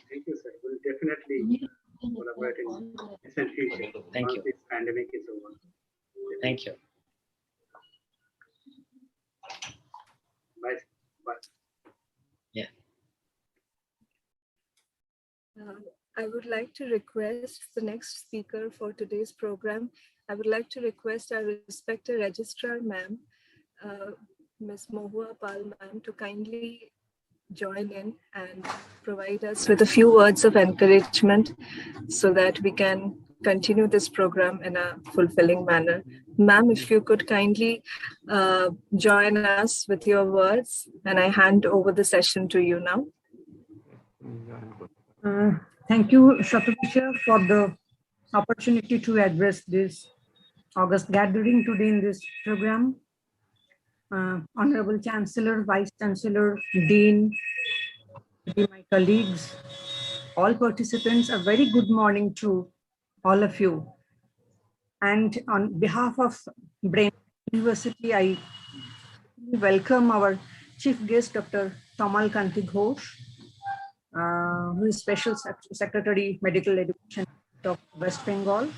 Thank you, sir. We'll definitely collaborate in recent future. Thank you. This pandemic is over. Thank you. Bye. Bye. Yeah. I would like to request the next speaker for today's program. I would like to request our respected registrar, ma'am, Ms. Mohua Pal, ma'am, to kindly join in and provide us with a few words of encouragement so that we can continue this program in a fulfilling manner. Ma'am, if you could kindly join us with your words, and I hand over the session to you now. Thank you, Shatapisha, for the opportunity to address this August gathering today in this program. Honorable Chancellor, Vice Chancellor, Dean, my colleagues, all participants, a very good morning to all of you. And on behalf of Brainware University, I welcome our Chief Guest, Dr. Tamal Kanti Ghosh, who is Special Secretary, Medical Education of West Bengal.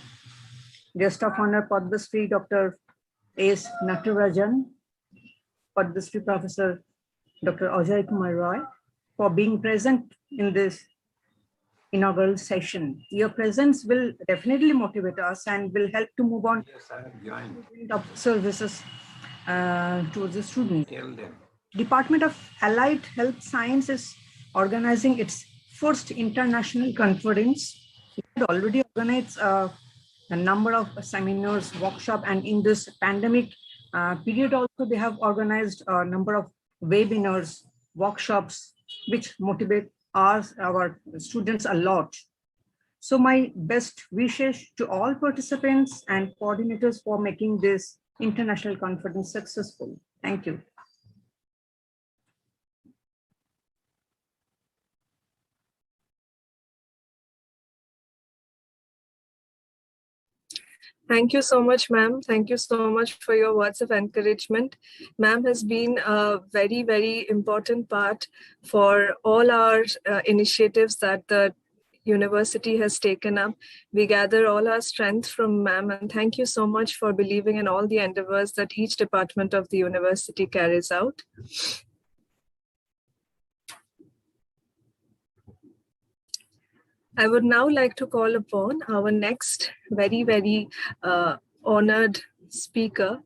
Guest of Honor, Padma Shri Dr. S. Natarajan, Padmasri Professor Dr. Ajay Kumar Roy, for being present in this inaugural session. Your presence will definitely motivate us and will help to move on of services towards the student. Department of Allied Health Science is organizing its first international conference. It had already organized a number of seminars, workshops, and in this pandemic period also they have organized a number of webinars, workshops, which motivate our students a lot. So my best wishes to all participants and coordinators for making this international conference successful. Thank you. Thank you so much, ma'am. Thank you so much for your words of encouragement. Ma'am has been a very, very important part for all our initiatives that the university has taken up. We gather all our strength from ma'am, and thank you so much for believing in all the endeavors that each department of the university carries out. I would now like to call upon our next very, very honored speaker.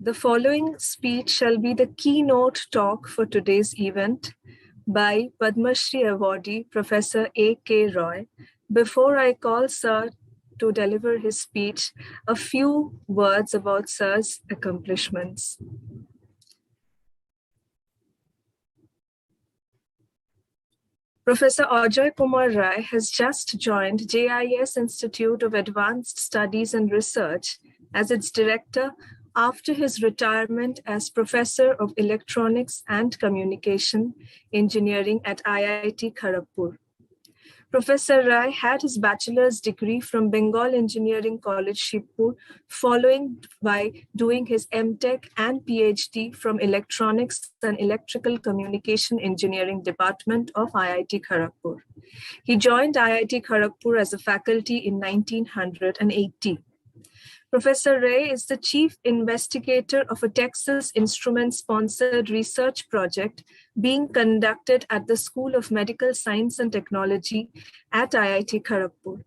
The following speech shall be the keynote talk for today's event by Padma Shri awardee Professor A.K. Roy. Before I call Sir to deliver his speech, a few words about Sir's accomplishments. Professor Ajay Kumar Rai has just joined JIS Institute of Advanced Studies and Research as its director after his retirement as Professor of Electronics and Communication Engineering at IIT Kharagpur. Professor Rai had his bachelor's degree from Bengal Engineering College, Shibpur, following by doing his MTech and PhD from Electronics and Electrical Communication Engineering Department of IIT Kharagpur. He joined IIT Kharagpur as a faculty in 1980. Professor Rai is the chief investigator of a Texas Instruments-sponsored research project being conducted at the School of Medical Science and Technology at IIT Kharagpur.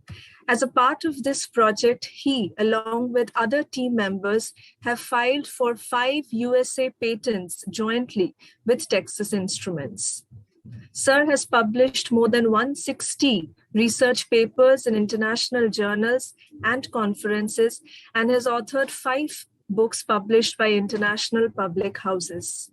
As a part of this project, he, along with other team members, have filed for 5 USA patents jointly with Texas Instruments. Sir has published more than 160 research papers in international journals and conferences and has authored 5 books published by international public houses.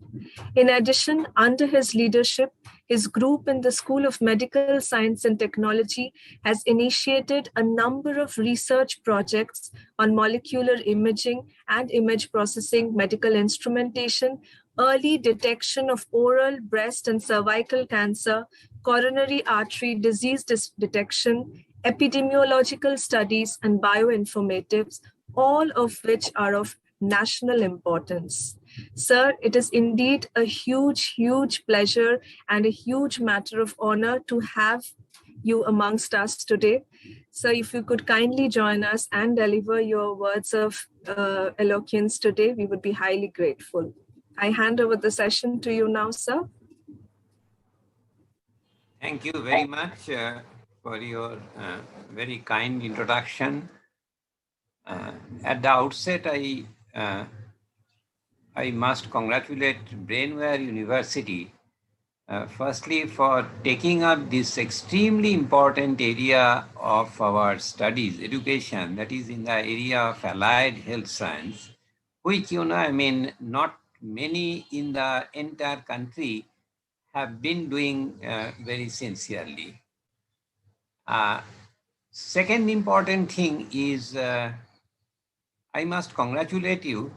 In addition, under his leadership, his group in the School of Medical Science and Technology has initiated a number of research projects on molecular imaging and image processing, medical instrumentation, early detection of oral, breast, and cervical cancer, coronary artery disease detection, epidemiological studies, and bioinformatics, all of which are of national importance. Sir, it is indeed a huge, huge pleasure and a huge matter of honor to have you amongst us today. So if you could kindly join us and deliver your words of eloquence today, we would be highly grateful. I hand over the session to you now, sir. Thank you very much for your very kind introduction. At the outset, I must congratulate Brainware University, firstly for taking up this extremely important area of our studies, education, that is in the area of allied health science, which, not many in the entire country have been doing very sincerely. Second important thing is I must congratulate you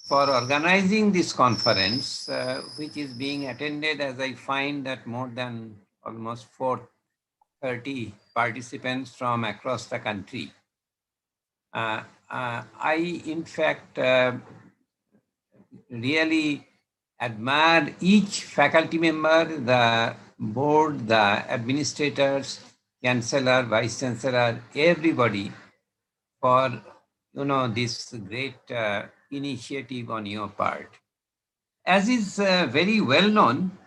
for organizing this conference, which is being attended, as I find that more than almost 430 participants from across the country. I, in fact, really admire each faculty member, the board, the administrators, chancellor, vice chancellor, everybody for this great initiative on your part. As is very well known,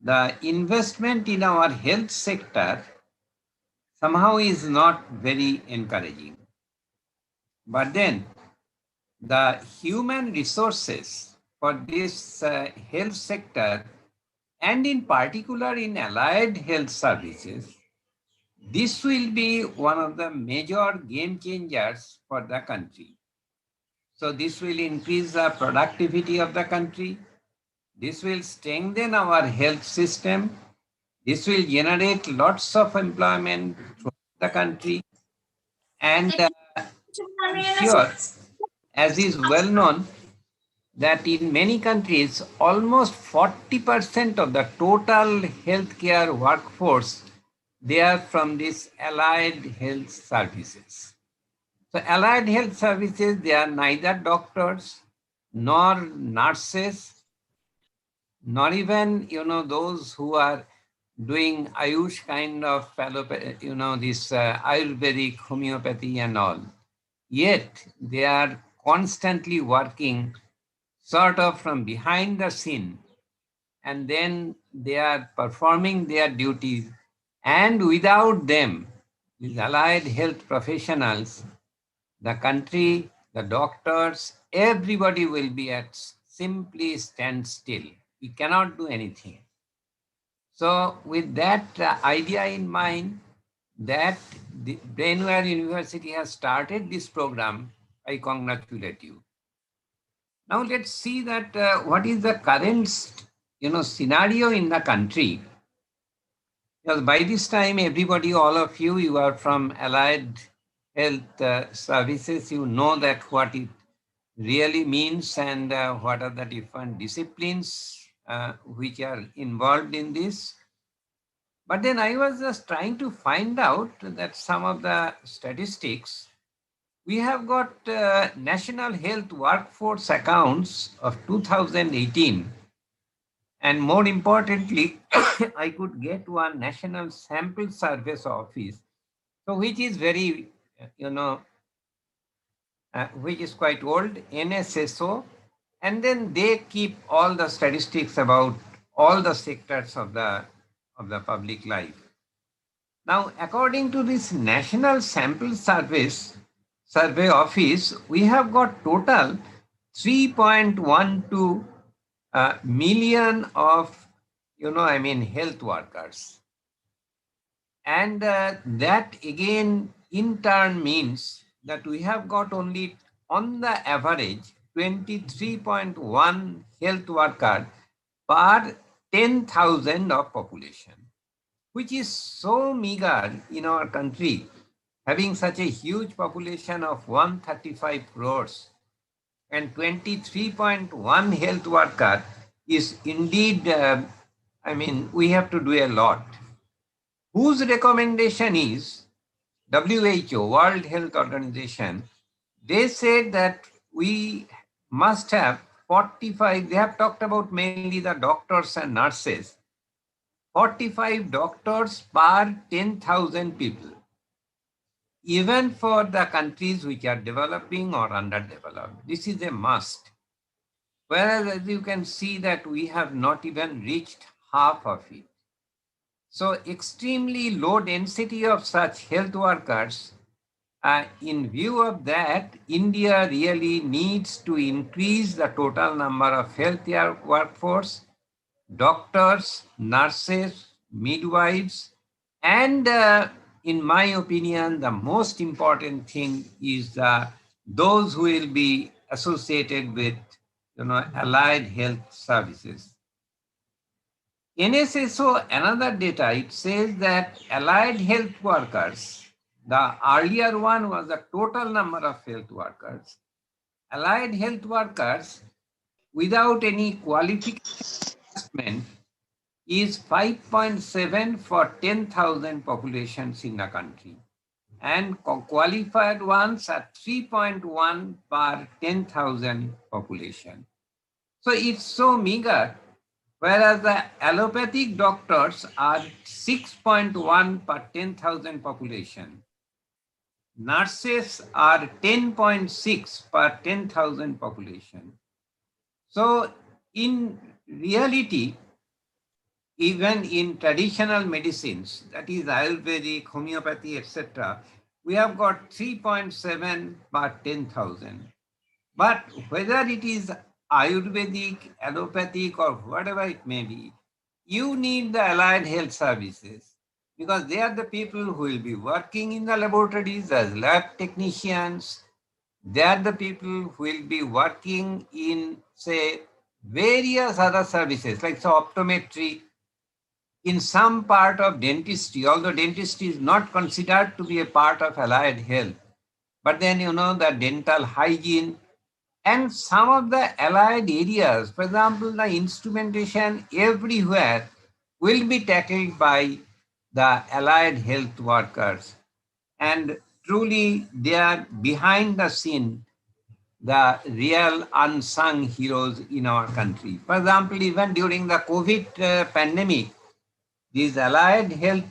the investment in our health sector somehow is not very encouraging. But then the human resources for this health sector, and in particular in allied health services, this will be one of the major game changers for the country. So this will increase the productivity of the country. This will strengthen our health system. This will generate lots of employment throughout the country. And sure, as is well known, that in many countries, almost 40% of the total healthcare workforce, they are from these allied health services. So allied health services, they are neither doctors, nor nurses, nor even, those who are doing Ayush kind of, this Ayurvedic homeopathy and all. Yet they are constantly working sort of from behind the scene, and then they are performing their duties. And without them, these allied health professionals, the country, the doctors, everybody will be at simply stand still. We cannot do anything. So with that idea in mind, that the Brainware University has started this program, I congratulate you. Now let's see that what is the current, scenario in the country. Because by this time, everybody, all of you, you are from allied health services. You know that what it really means and what are the different disciplines which are involved in this. But then I was just trying to find out that some of the statistics, we have got National Health Workforce accounts of 2018. And more importantly, I could get one National Sample Service Office, so which is very, which is quite old, NSSO. And then they keep all the statistics about all the sectors of the public life. Now, according to this National Sample Survey Office, we have got total 3.12 million of, health workers. And that again, in turn means that we have got only on the average 23.1 health worker per 10,000 of population, which is so meager in our country, having such a huge population of 135 crores, and 23.1 health worker is indeed, we have to do a lot. Whose recommendation is WHO, World Health Organization. They said that we must have 45, they have talked about mainly the doctors and nurses, 45 doctors per 10,000 people, even for the countries which are developing or underdeveloped. This is a must. Whereas as you can see that we have not even reached half of it. So extremely low density of such health workers. In view of that, India really needs to increase the total number of healthcare workforce, doctors, nurses, midwives, and in my opinion, the most important thing is those who will be associated with allied health services. NSSO, another data, it says that allied health workers, the earlier one was the total number of health workers. Allied health workers without any qualification is 5.7 for 10,000 populations in the country. And qualified ones are 3.1 per 10,000 population. So it's so meager, whereas the allopathic doctors are 6.1 per 10,000 population. nurses are 10.6 per 10,000 population. So in reality, even in traditional medicines, that is Ayurvedic, homeopathy, etc., we have got 3.7 per 10,000. But whether it is Ayurvedic, allopathic, or whatever it may be, you need the allied health services because they are the people who will be working in the laboratories as lab technicians. They are the people who will be working in, say, various other services like optometry, in some part of dentistry, although dentistry is not considered to be a part of allied health. But then, the dental hygiene and some of the allied areas, for example, the instrumentation everywhere will be tackled by the allied health workers. And truly, they are behind the scene, the real unsung heroes in our country. For example, even during the COVID pandemic, these allied health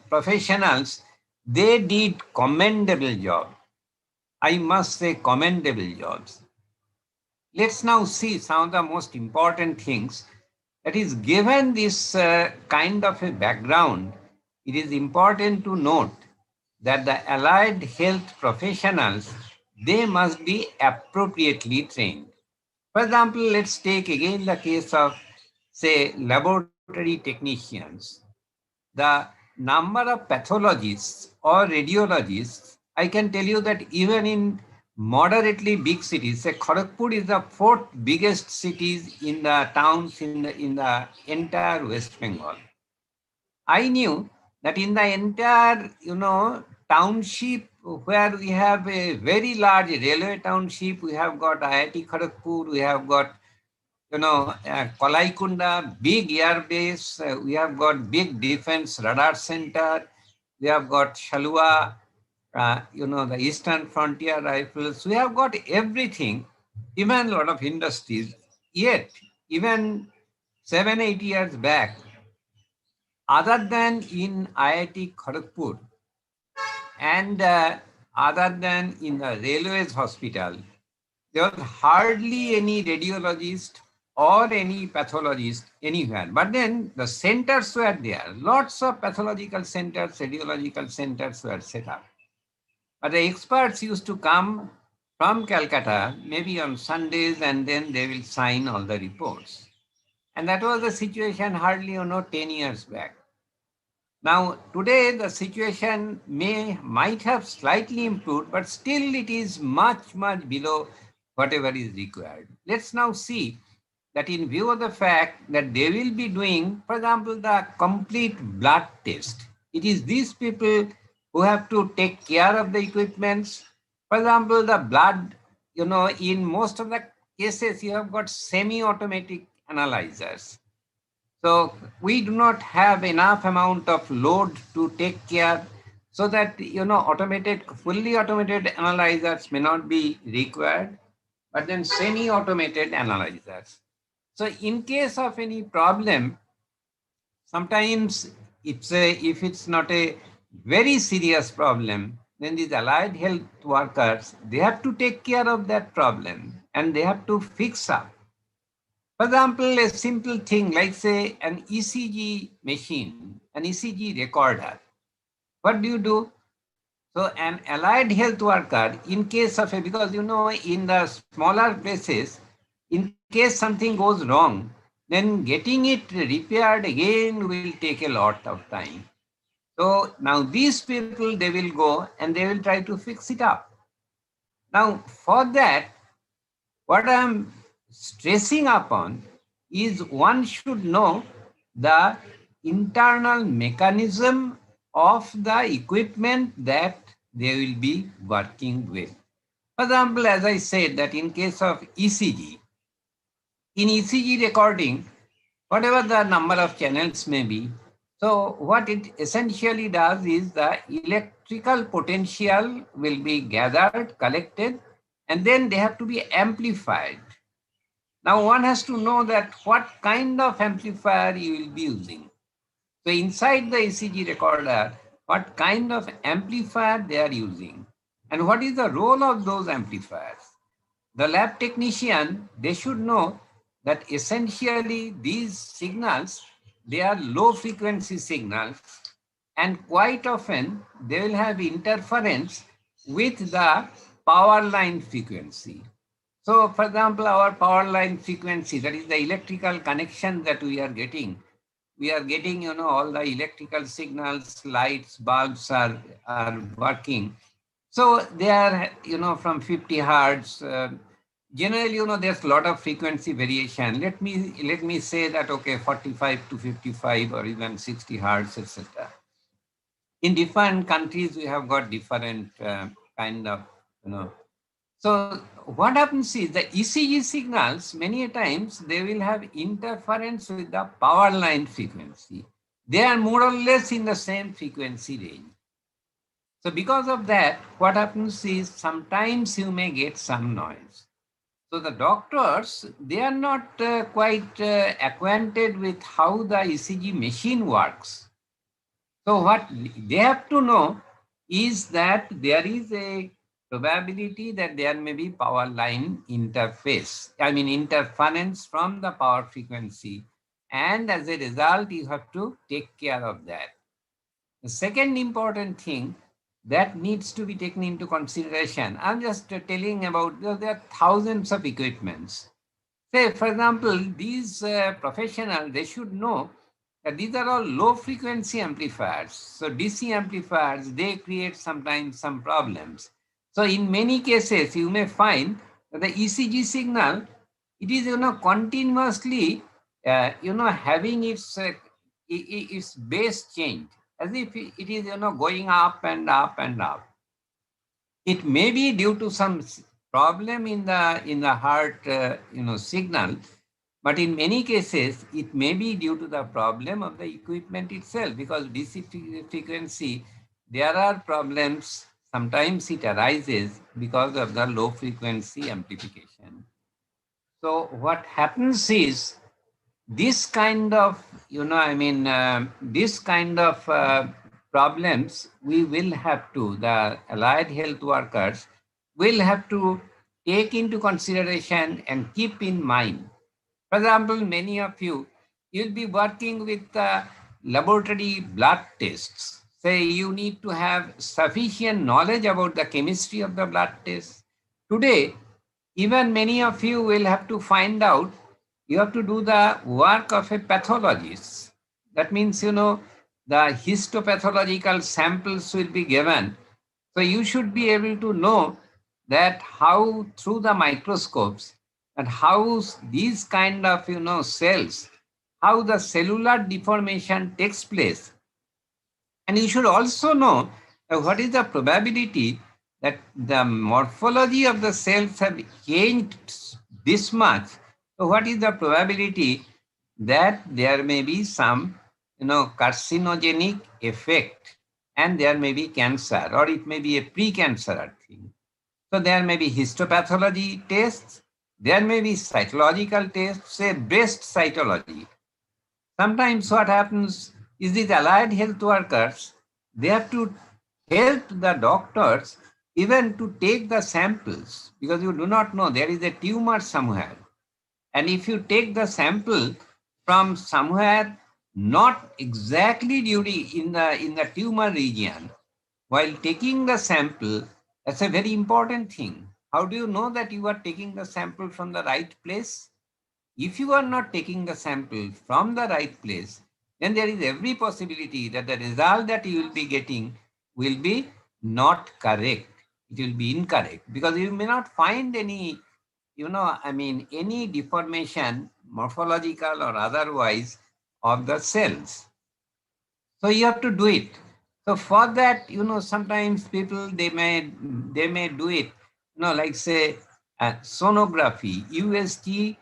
professionals, they did commendable job. I must say commendable jobs. Let's now see some of the most important things. That is, given this kind of a background, it is important to note that the allied health professionals, they must be appropriately trained. For example, let's take again the case of, say, laboratory technicians. The number of pathologists or radiologists, I can tell you that even in moderately big cities, say Kharagpur is the 4th biggest cities in the towns in the entire West Bengal. I knew that in the entire, township where we have a very large railway township, we have got IIT Kharagpur, we have got, Kalaikunda, big air base, we have got big defense radar center, we have got Shalua, the Eastern Frontier Rifles, we have got everything, even a lot of industries. Yet, even 7-8 years back, other than in IIT Kharagpur and other than in the railways hospital, there was hardly any radiologist or any pathologist anywhere. But then the centers were there. Lots of pathological centers, radiological centers were set up. But the experts used to come from Calcutta, maybe on Sundays, and then they will sign all the reports. And that was the situation hardly, 10 years back. Now, today the situation might have slightly improved, but still it is much, much below whatever is required. Let's now see that in view of the fact that they will be doing, for example, the complete blood test. It is these people who have to take care of the equipments. For example, the blood, in most of the cases, you have got semi-automatic analyzers. So we do not have enough amount of load to take care so that, fully automated analyzers may not be required, but then semi-automated analyzers. So in case of any problem, sometimes if it's not a very serious problem, then these allied health workers, they have to take care of that problem and they have to fix up. For example, a simple thing like, say, an ECG machine, an ECG recorder. What do? So an allied health worker, in case of because in the smaller places, in case something goes wrong, then getting it repaired again will take a lot of time. So now these people, they will go and they will try to fix it up. Now for that, what I'm stressing upon is one should know the internal mechanism of the equipment that they will be working with. For example, as I said that in case of ECG, in ECG recording, whatever the number of channels may be, so what it essentially does is the electrical potential will be gathered, collected, and then they have to be amplified. Now one has to know that what kind of amplifier you will be using. So inside the ECG recorder, what kind of amplifier they are using. And what is the role of those amplifiers? The lab technician, they should know that essentially these signals, they are low frequency signals, and quite often they will have interference with the power line frequency. So for example, our power line frequency, that is the electrical connection that we are getting, all the electrical signals, lights, bulbs are working. So they are, from 50 hertz. Generally, there's a lot of frequency variation. Let me say that, okay, 45 to 55 or even 60 hertz, etc. In different countries, we have got different kind of, So what happens is the ECG signals, many times, they will have interference with the power line frequency. They are more or less in the same frequency range. So because of that, what happens is sometimes you may get some noise. So the doctors, they are not quite acquainted with how the ECG machine works. So what they have to know is that there is a probability that there may be power line interference from the power frequency. And as a result, you have to take care of that. The second important thing that needs to be taken into consideration, I'm just telling about, there are thousands of equipments. Say, for example, these professionals, they should know that these are all low frequency amplifiers. So DC amplifiers, they create sometimes some problems. So in many cases, you may find that the ECG signal, it is, continuously, having its base change, as if it is, going up and up and up. It may be due to some problem in the heart, signal, but in many cases, it may be due to the problem of the equipment itself, because DC frequency, there are problems. Sometimes it arises because of the low frequency amplification. So what happens is this kind of, problems, we will have to, the allied health workers will have to take into consideration and keep in mind. For example, many of you, you'll be working with laboratory blood tests. Say you need to have sufficient knowledge about the chemistry of the blood test. Today, even many of you will have to find out, you have to do the work of a pathologist. That means, the histopathological samples will be given. So you should be able to know that how through the microscopes and how these kind of, cells, how the cellular deformation takes place. And you should also know what is the probability that the morphology of the cells have changed this much. So what is the probability that there may be some, carcinogenic effect and there may be cancer, or it may be a pre-cancer thing. So there may be histopathology tests, there may be cytological tests, say breast cytology. Sometimes what happens is these allied health workers, they have to help the doctors even to take the samples, because you do not know there is a tumor somewhere. And if you take the sample from somewhere not exactly in the tumor region, while taking the sample, that's a very important thing. How do you know that you are taking the sample from the right place? If you are not taking the sample from the right place, then there is every possibility that the result that you will be getting will be not correct. It will be incorrect, because you may not find any, any deformation, morphological or otherwise, of the cells. So you have to do it. So for that, sometimes people, they may do it, like say sonography, USG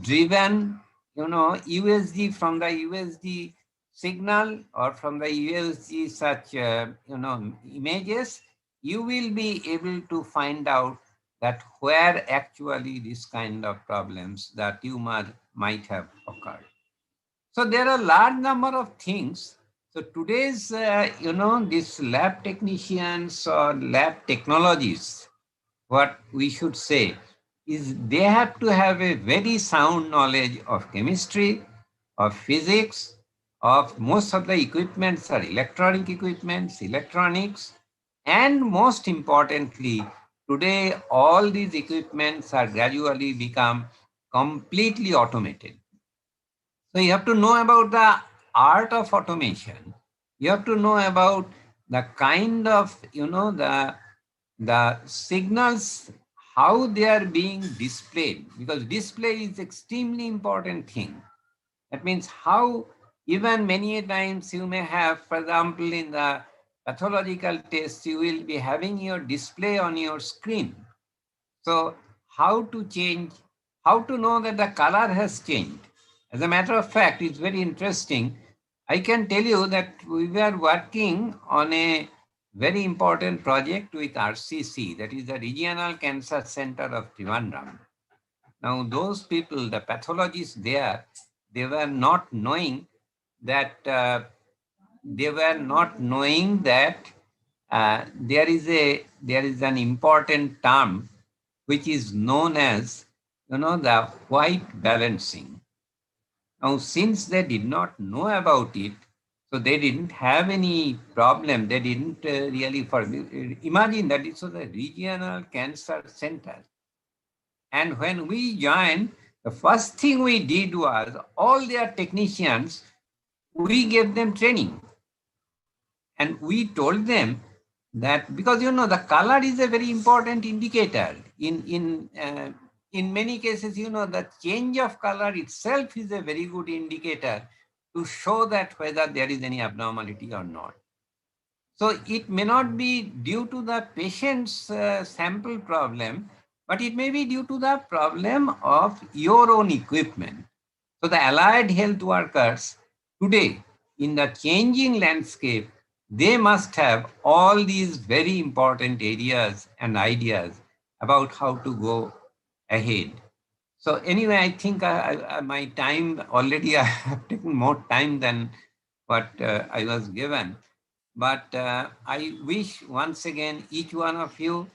driven, USG from the USG signal or from the USG such, images, you will be able to find out that where actually this kind of problems, the tumor might have occurred. So there are a large number of things. So today's, these lab technicians or lab technologists, what we should say is they have to have a very sound knowledge of chemistry, of physics, of most of the equipments are electronic equipments, electronics, and most importantly, today all these equipments are gradually become completely automated. So you have to know about the art of automation. You have to know about the kind of, the signals, how they are being displayed, because display is extremely important thing. That means how even many times you may have, for example, in the pathological tests, you will be having your display on your screen. So how to change, how to know that the color has changed. As a matter of fact, it's very interesting. I can tell you that we were working on a very important project with RCC, that is the Regional Cancer Center of Trivandrum. Now, those people, the pathologists there, they were not knowing that there is an important term which is known as, the white balancing. Now, since they did not know about it, so they didn't have any problem. They didn't really imagine that it was a regional cancer center. And when we joined, the first thing we did was all their technicians, we gave them training. And we told them that, because the color is a very important indicator. In many cases, the change of color itself is a very good indicator to show that whether there is any abnormality or not. So it may not be due to the patient's sample problem, but it may be due to the problem of your own equipment. So the allied health workers today, in the changing landscape, they must have all these very important areas and ideas about how to go ahead. So anyway, I think my time already, I have taken more time than what I was given. But I wish once again each one of you,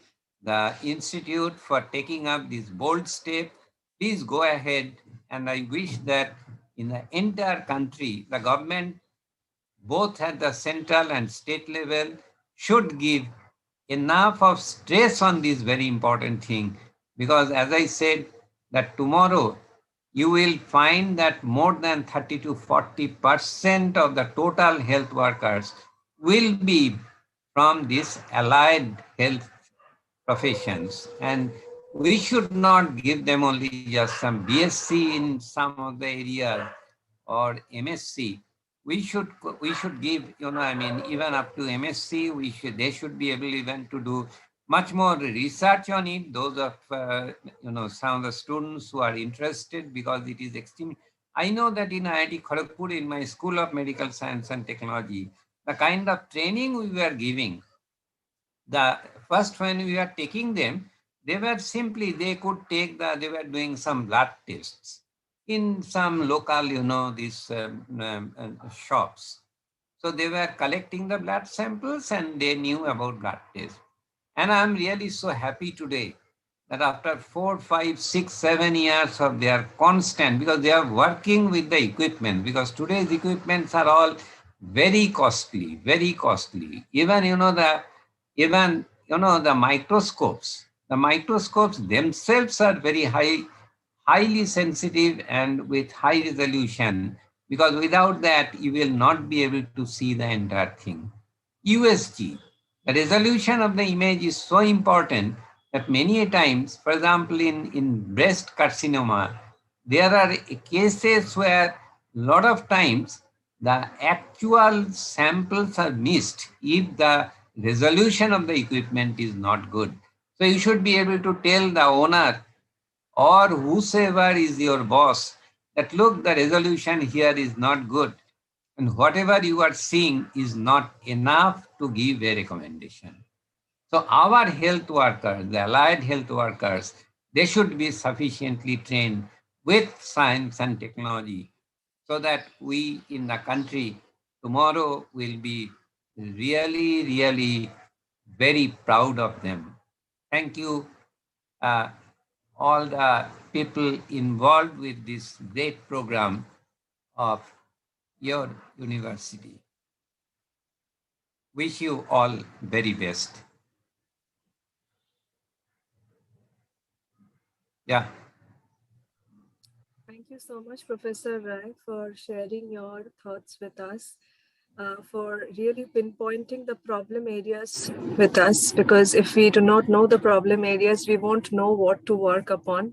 the Institute, for taking up this bold step. Please go ahead. And I wish that in the entire country, the government, both at the central and state level, should give enough of stress on this very important thing. Because as I said, that tomorrow you will find that more than 30 to 40% of the total health workers will be from these allied health professions. And we should not give them only just some BSc in some of the areas or MSc. We should give, even up to MSc, they should be able even to do much more research on it. Those of, some of the students who are interested, because it is extremely, I know that in IIT Kharagpur, in my School of Medical Science and Technology, the kind of training we were giving, the first when we were taking them, they were simply, they were doing some blood tests in some local, these shops. So they were collecting the blood samples and they knew about blood tests. And I'm really so happy today that after 4, 5, 6, 7 years of their constant, because they are working with the equipment, because today's equipments are all very costly, very costly. Even, the microscopes themselves are very highly sensitive and with high resolution, because without that, you will not be able to see the entire thing. USG, the resolution of the image is so important that many times, for example, in breast carcinoma, there are cases where a lot of times the actual samples are missed if the resolution of the equipment is not good. So you should be able to tell the owner or whosoever is your boss that, look, the resolution here is not good. And whatever you are seeing is not enough to give a recommendation. So our health workers, the allied health workers, they should be sufficiently trained with science and technology so that we in the country tomorrow will be really, really very proud of them. Thank you, all the people involved with this great program of your university. Wish you all very best. Yeah. Thank you so much, Professor Rai, for sharing your thoughts with us, for really pinpointing the problem areas with us, because if we do not know the problem areas, we won't know what to work upon.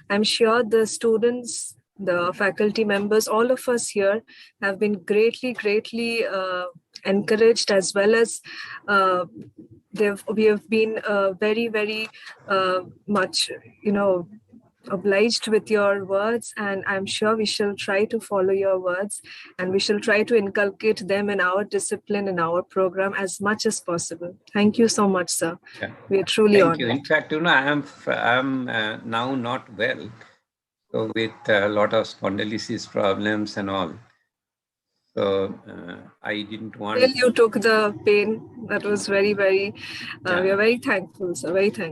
I'm sure the students, the faculty members, all of us here have been greatly encouraged, as well as we have been very, very much, obliged with your words, and I'm sure we shall try to follow your words, and we shall try to inculcate them in our discipline, in our program as much as possible. Thank you so much, sir. Yeah. We are truly Thank honored. you. In fact, I'm now not well, so with a lot of spondylosis problems and all. So I didn't want. Till you took the pain, that was very, very. We are very thankful, sir. Very thankful.